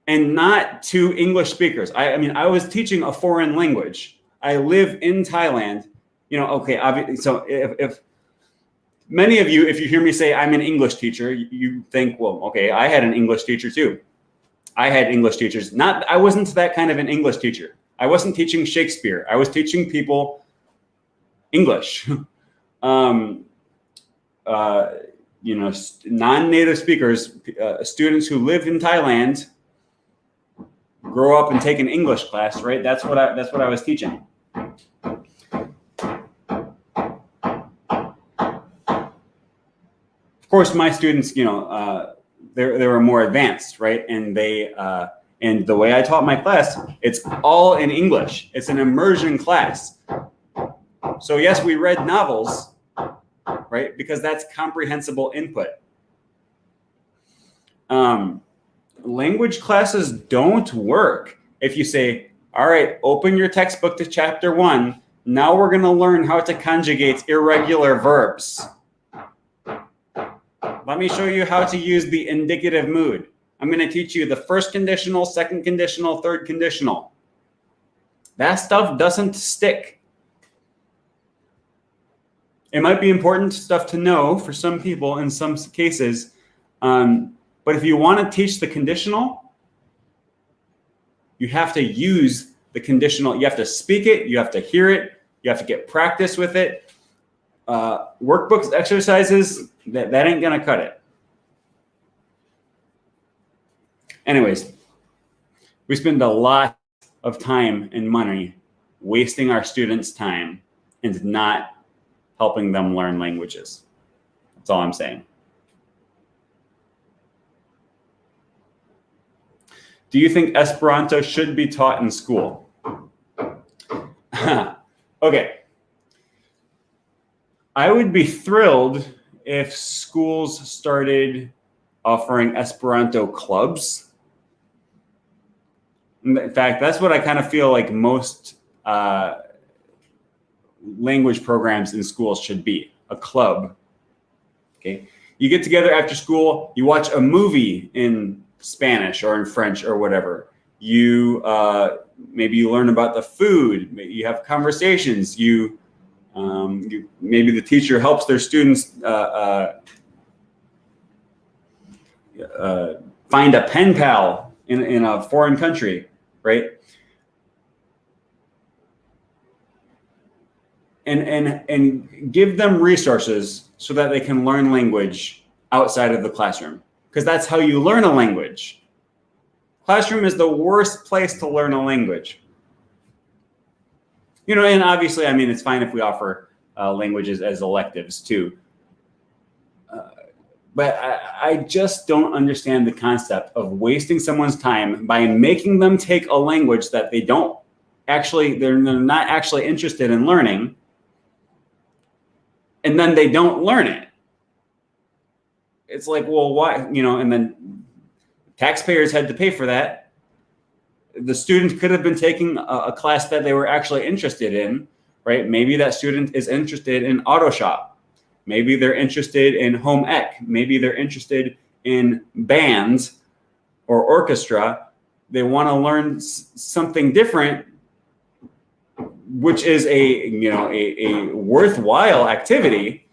and not to English speakers. I mean, I was teaching a foreign language. I live in Thailand. You know, okay, obviously, so if many of you, if you hear me say I'm an English teacher, you think, well, okay, I had an English teacher too. I had English teachers. I wasn't that kind of an English teacher. I wasn't teaching Shakespeare. I was teaching people English. You know, non-native speakers, students who live in Thailand, grow up and take an English class, right? That's what I was teaching. Of course, my students, you know, they were more advanced, right? And and the way I taught my class, it's all in English. It's an immersion class. So yes, we read novels, right? Because that's comprehensible input. Language classes don't work if you say, all right, open your textbook to chapter 1. Now we're going to learn how to conjugate irregular verbs. Let me show you how to use the indicative mood. I'm going to teach you the first conditional, second conditional, third conditional. That stuff doesn't stick. It might be important stuff to know for some people in some cases, but if you want to teach the conditional, you have to use the conditional. You have to speak it. You have to hear it. You have to get practice with it. Workbooks, exercises, that ain't going to cut it. Anyways, we spend a lot of time and money wasting our students' time and not helping them learn languages. That's all I'm saying. Do you think Esperanto should be taught in school? Okay. I would be thrilled if schools started offering Esperanto clubs. In fact, that's what I kind of feel like most language programs in schools should be, a club. Okay. You get together after school, you watch a movie in Spanish or in French or whatever. You maybe you learn about the food. You have conversations. Maybe the teacher helps their students find a pen pal in a foreign country, right? And give them resources so that they can learn language outside of the classroom, because that's how you learn a language. Classroom is the worst place to learn a language. You know, and obviously, I mean, it's fine if we offer languages as electives too. But I just don't understand the concept of wasting someone's time by making them take a language that they're not actually interested in learning, and then they don't learn it. It's like, well, why? You know, and then taxpayers had to pay for that. The student could have been taking a class that they were actually interested in, right? Maybe that student is interested in auto shop. Maybe they're interested in home ec. Maybe they're interested in bands or orchestra. They want to learn something different, which is a worthwhile activity,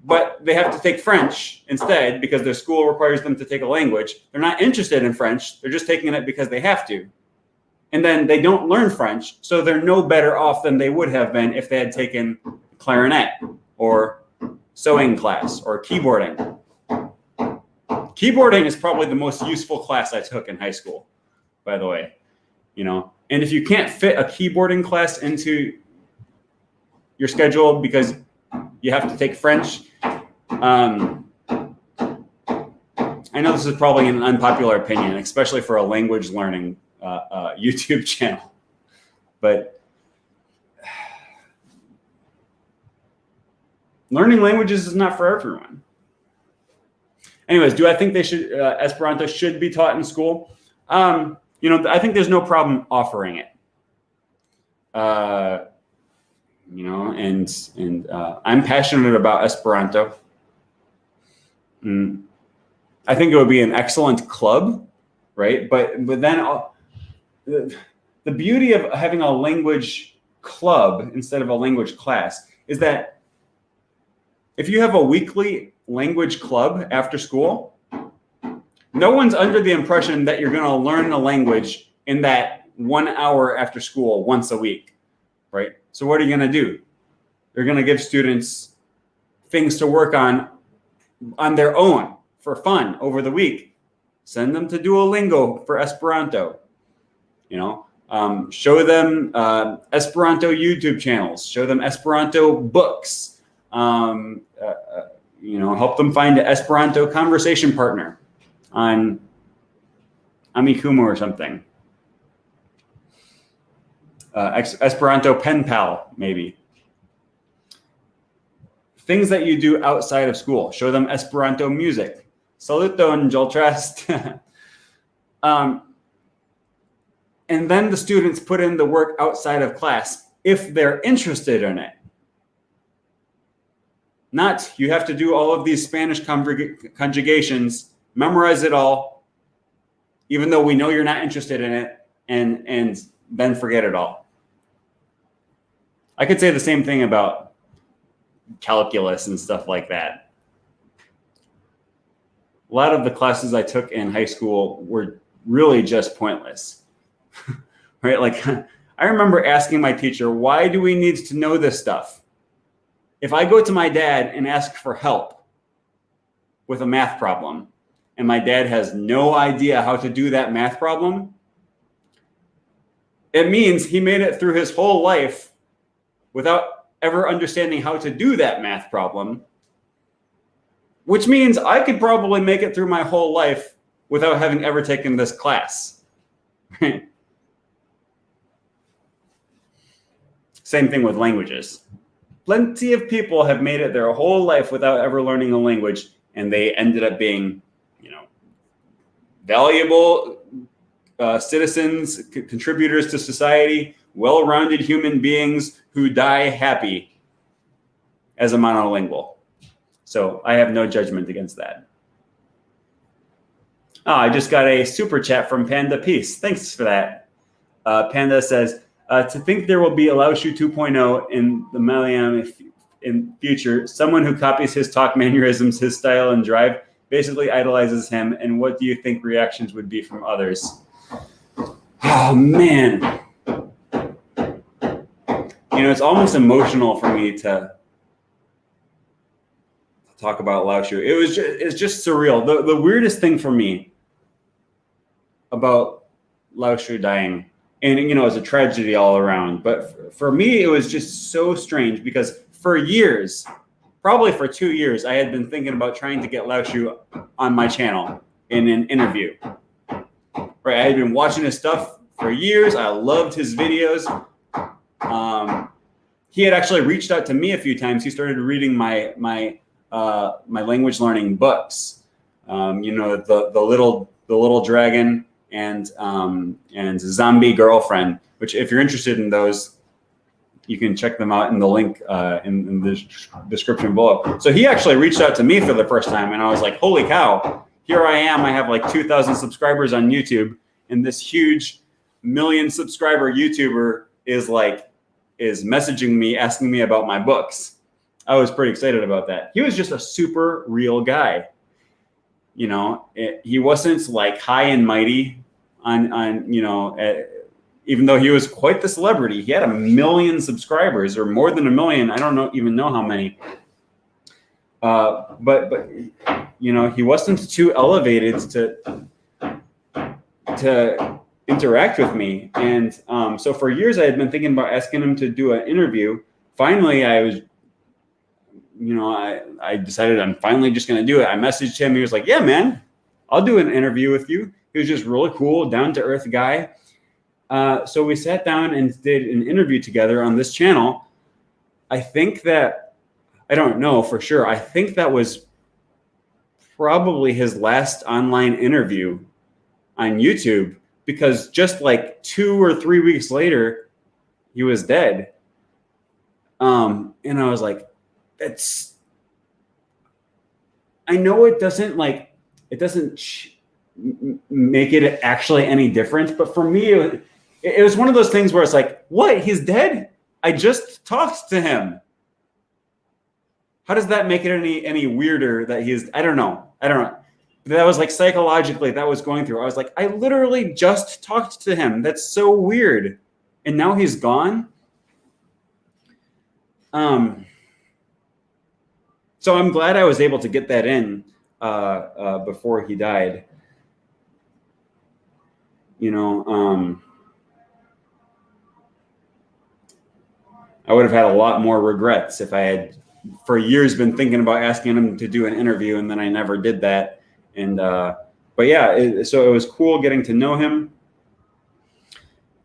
but they have to take French instead because their school requires them to take a language. They're not interested in French. They're just taking it because they have to. And then they don't learn French, so they're no better off than they would have been if they had taken clarinet or sewing class or keyboarding. Keyboarding is probably the most useful class I took in high school, by the way. You know, and if you can't fit a keyboarding class into your schedule because you have to take French, I know this is probably an unpopular opinion, especially for a language learning YouTube channel, but learning languages is not for everyone. Anyways, do I think Esperanto should be taught in school? You know, I think there's no problem offering it. I'm passionate about Esperanto. I think it would be an excellent club, right? But then the beauty of having a language club instead of a language class is that if you have a weekly language club after school, no one's under the impression that you're going to learn a language in that 1 hour after school once a week, right? So what are you going to do? You're going to give students things to work on their own for fun over the week. Send them to Duolingo for Esperanto. Show them Esperanto YouTube channels. Show them Esperanto books. Help them find an Esperanto conversation partner on Amikumu or something. Esperanto pen pal, maybe. Things that you do outside of school. Show them Esperanto music. Saluton, Joltrast. And then the students put in the work outside of class if they're interested in it. Not, you have to do all of these Spanish conjugations, memorize it all, even though we know you're not interested in it, and then forget it all. I could say the same thing about calculus and stuff like that. A lot of the classes I took in high school were really just pointless, right? Like, I remember asking my teacher, why do we need to know this stuff? If I go to my dad and ask for help with a math problem, and my dad has no idea how to do that math problem, it means he made it through his whole life without ever understanding how to do that math problem, which means I could probably make it through my whole life without having ever taken this class. Same thing with languages. Plenty of people have made it their whole life without ever learning a language, and they ended up being, valuable citizens, contributors to society, well-rounded human beings who die happy as a monolingual. So I have no judgment against that. I just got a super chat from Panda Peace. Thanks for that. Panda says, to think there will be a Laoshu 2.0 in the Malayalam in future, someone who copies his talk mannerisms, his style and drive, basically idolizes him. And what do you think reactions would be from others? Oh, man. It's almost emotional for me to talk about Laoshu. It's just surreal. The weirdest thing for me about Laoshu dying, and it's a tragedy all around, but for me it was just so strange because for years, probably for 2 years, I had been thinking about trying to get Laoshu on my channel in an interview. Right, I had been watching his stuff for years. I loved his videos. He had actually reached out to me a few times. He started reading my language learning books. The little dragon and zombie girlfriend. Which, if you're interested in those, you can check them out in the link in the description below. So he actually reached out to me for the first time, and I was like, "Holy cow! Here I am. I have like 2,000 subscribers on YouTube, and this huge 1 million subscriber YouTuber is messaging me, asking me about my books." I was pretty excited about that. He was just a super real guy. He wasn't like high and mighty even though he was quite the celebrity. He had 1 million subscribers, or more than 1 million. I don't even know how many. But he wasn't too elevated to interact with me. And so for years I had been thinking about asking him to do an interview. Finally, I decided I'm finally just going to do it. I messaged him. He was like, "Yeah, man, I'll do an interview with you." He was just really cool, down to earth guy. So we sat down and did an interview together on this channel. I don't know for sure. I think that was probably his last online interview on YouTube, because just like 2 or 3 weeks later, he was dead. And I was like, I know it doesn't make it actually any different, but for me, it was one of those things where it's like, what? He's dead? I just talked to him. How does that make it any weirder that he's, I don't know. That was like psychologically that was going through. I was like, I literally just talked to him. That's so weird. And now he's gone. So I'm glad I was able to get that in before he died. I would have had a lot more regrets if I had for years been thinking about asking him to do an interview and then I never did that. And but yeah, so it was cool getting to know him.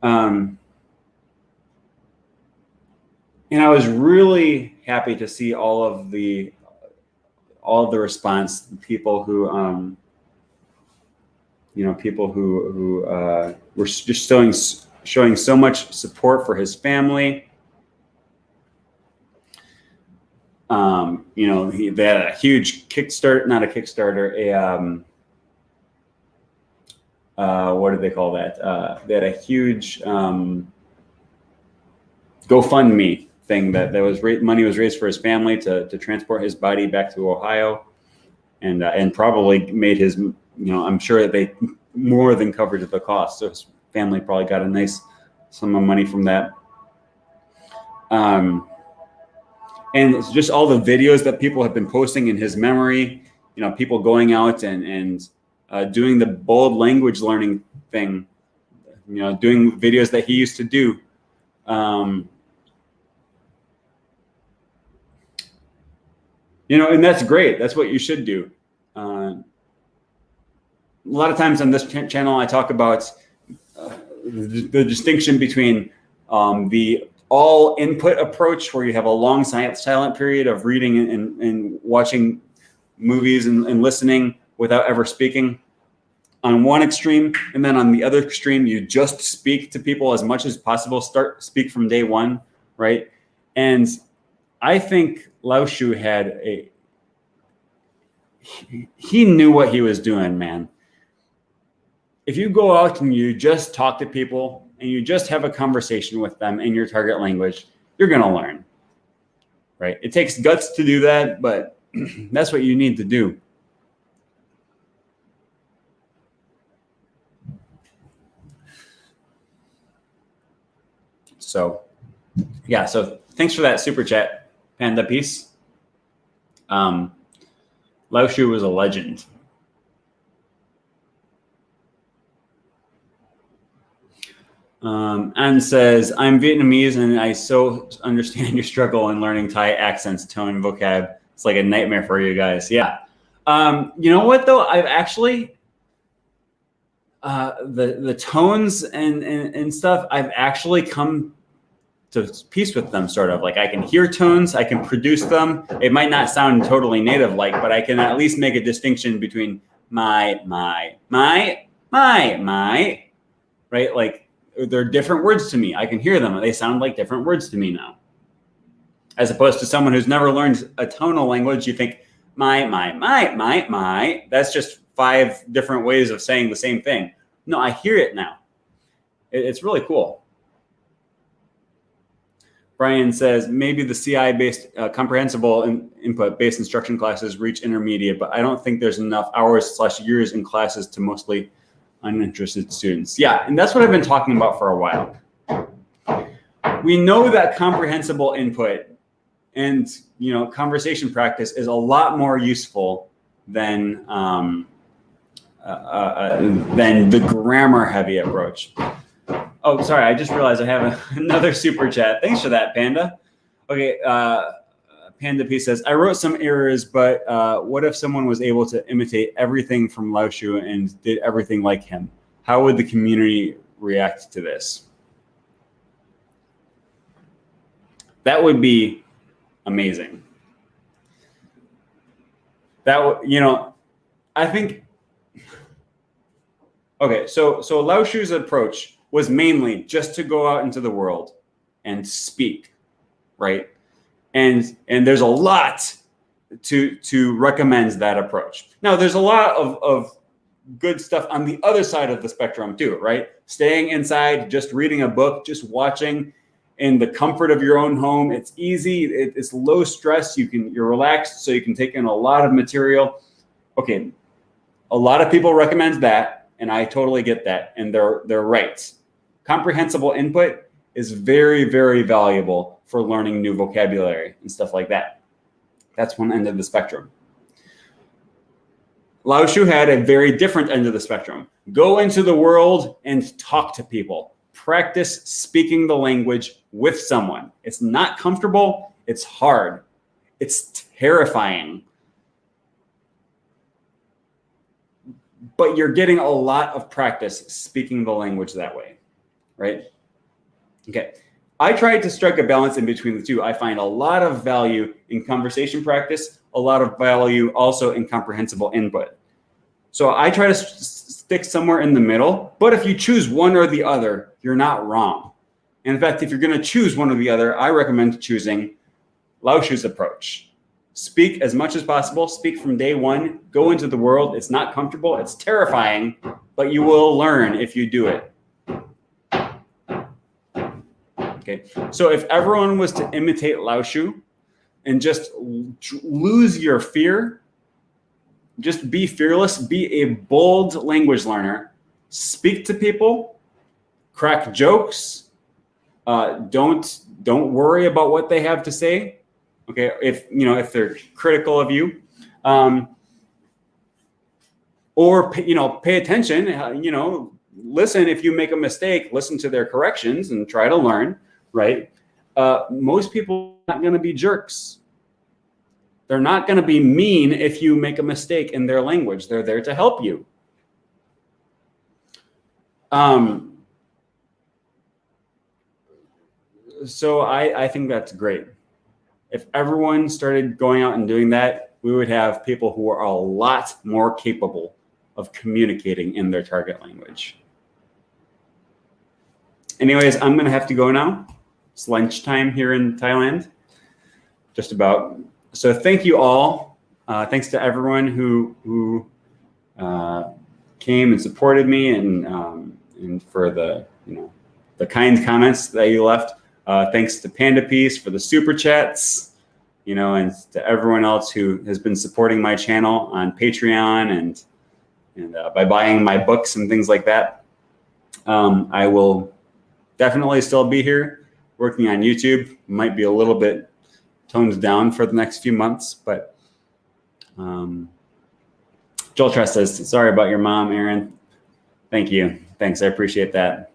And I was really happy to see all of the response, people who were just showing so much support for his family. They had a huge what do they call that? They had a huge GoFundMe thing that was money was raised for his family to transport his body back to Ohio, and probably made his, I'm sure that they more than covered the cost. So his family probably got a nice sum of money from that. And it's just all the videos that people have been posting in his memory, people going out and doing the bold language learning thing, doing videos that he used to do. And that's great. That's what you should do. A lot of times on this channel, I talk about the distinction between the all input approach, where you have a long silent period of reading and watching movies and listening without ever speaking, on one extreme, and then on the other extreme, you just speak to people as much as possible. Speak from day one, right? And I think Lao Shu he knew what he was doing, man. If you go out and you just talk to people and you just have a conversation with them in your target language, you're going to learn, right? It takes guts to do that, but that's what you need to do. So, yeah, so thanks for that super chat, Panda Peace. Lao Shu was a legend. Anne says, I'm Vietnamese and I so understand your struggle in learning Thai accents, tone, and vocab. It's like a nightmare for you guys. Yeah. You know what, though? I've actually, the tones and stuff, I've actually come to peace with them, sort of. Like, I can hear tones, I can produce them. It might not sound totally native-like, but I can at least make a distinction between my, right? Like, they're different words to me. I can hear them. They sound like different words to me now. As opposed to someone who's never learned a tonal language, you think, my. That's just 5 different ways of saying the same thing. No, I hear it now. It's really cool. Brian says, maybe the CI-based comprehensible input-based instruction classes reach intermediate, but I don't think there's enough hours/years in classes to mostly uninterested students. Yeah, and that's what I've been talking about for a while. We know that comprehensible input and conversation practice is a lot more useful than the grammar-heavy approach. Oh, sorry, I just realized I have another super chat. Thanks for that, Panda. Okay, Panda P says, I wrote some errors, but what if someone was able to imitate everything from Lao Shu and did everything like him? How would the community react to this? That would be amazing. I think, okay, so Lao Shu's approach was mainly just to go out into the world and speak, right? And there's a lot to recommend that approach. Now, there's a lot of good stuff on the other side of the spectrum too, right? Staying inside, just reading a book, just watching in the comfort of your own home. It's easy. It's low stress. You're relaxed, so you can take in a lot of material. Okay, a lot of people recommend that, and I totally get that, and they're right. Comprehensible input is very, very valuable for learning new vocabulary and stuff like that. That's one end of the spectrum. Lao Shu had a very different end of the spectrum. Go into the world and talk to people. Practice speaking the language with someone. It's not comfortable. It's hard. It's terrifying. But you're getting a lot of practice speaking the language that way, right? Okay. I tried to strike a balance in between the two. I find a lot of value in conversation practice, a lot of value also in comprehensible input. So I try to stick somewhere in the middle, but if you choose one or the other, you're not wrong. In fact, if you're going to choose one or the other, I recommend choosing Lao Shu's approach. Speak as much as possible, speak from day one, go into the world. It's not comfortable, it's terrifying, but you will learn if you do it. Okay, so if everyone was to imitate Lao Shu and just lose your fear, just be fearless, be a bold language learner, speak to people, crack jokes, don't worry about what they have to say. Okay, if they're critical of you, or pay attention. Listen if you make a mistake. Listen to their corrections and try to learn. Right? Most people are not going to be jerks. They're not going to be mean if you make a mistake in their language. They're there to help you. So I think that's great. If everyone started going out and doing that, we would have people who are a lot more capable of communicating in their target language. Anyways, I'm going to have to go now. It's lunchtime here in Thailand, just about. So thank you all. Thanks to everyone who came and supported me, and for the kind comments that you left. Thanks to Panda Piece for the super chats, and to everyone else who has been supporting my channel on Patreon and by buying my books and things like that. I will definitely still be here working on YouTube. Might be a little bit toned down for the next few months, but Joel Trust says, sorry about your mom, Aaron. Thank you. Thanks. I appreciate that.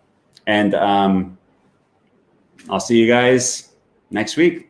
And I'll see you guys next week.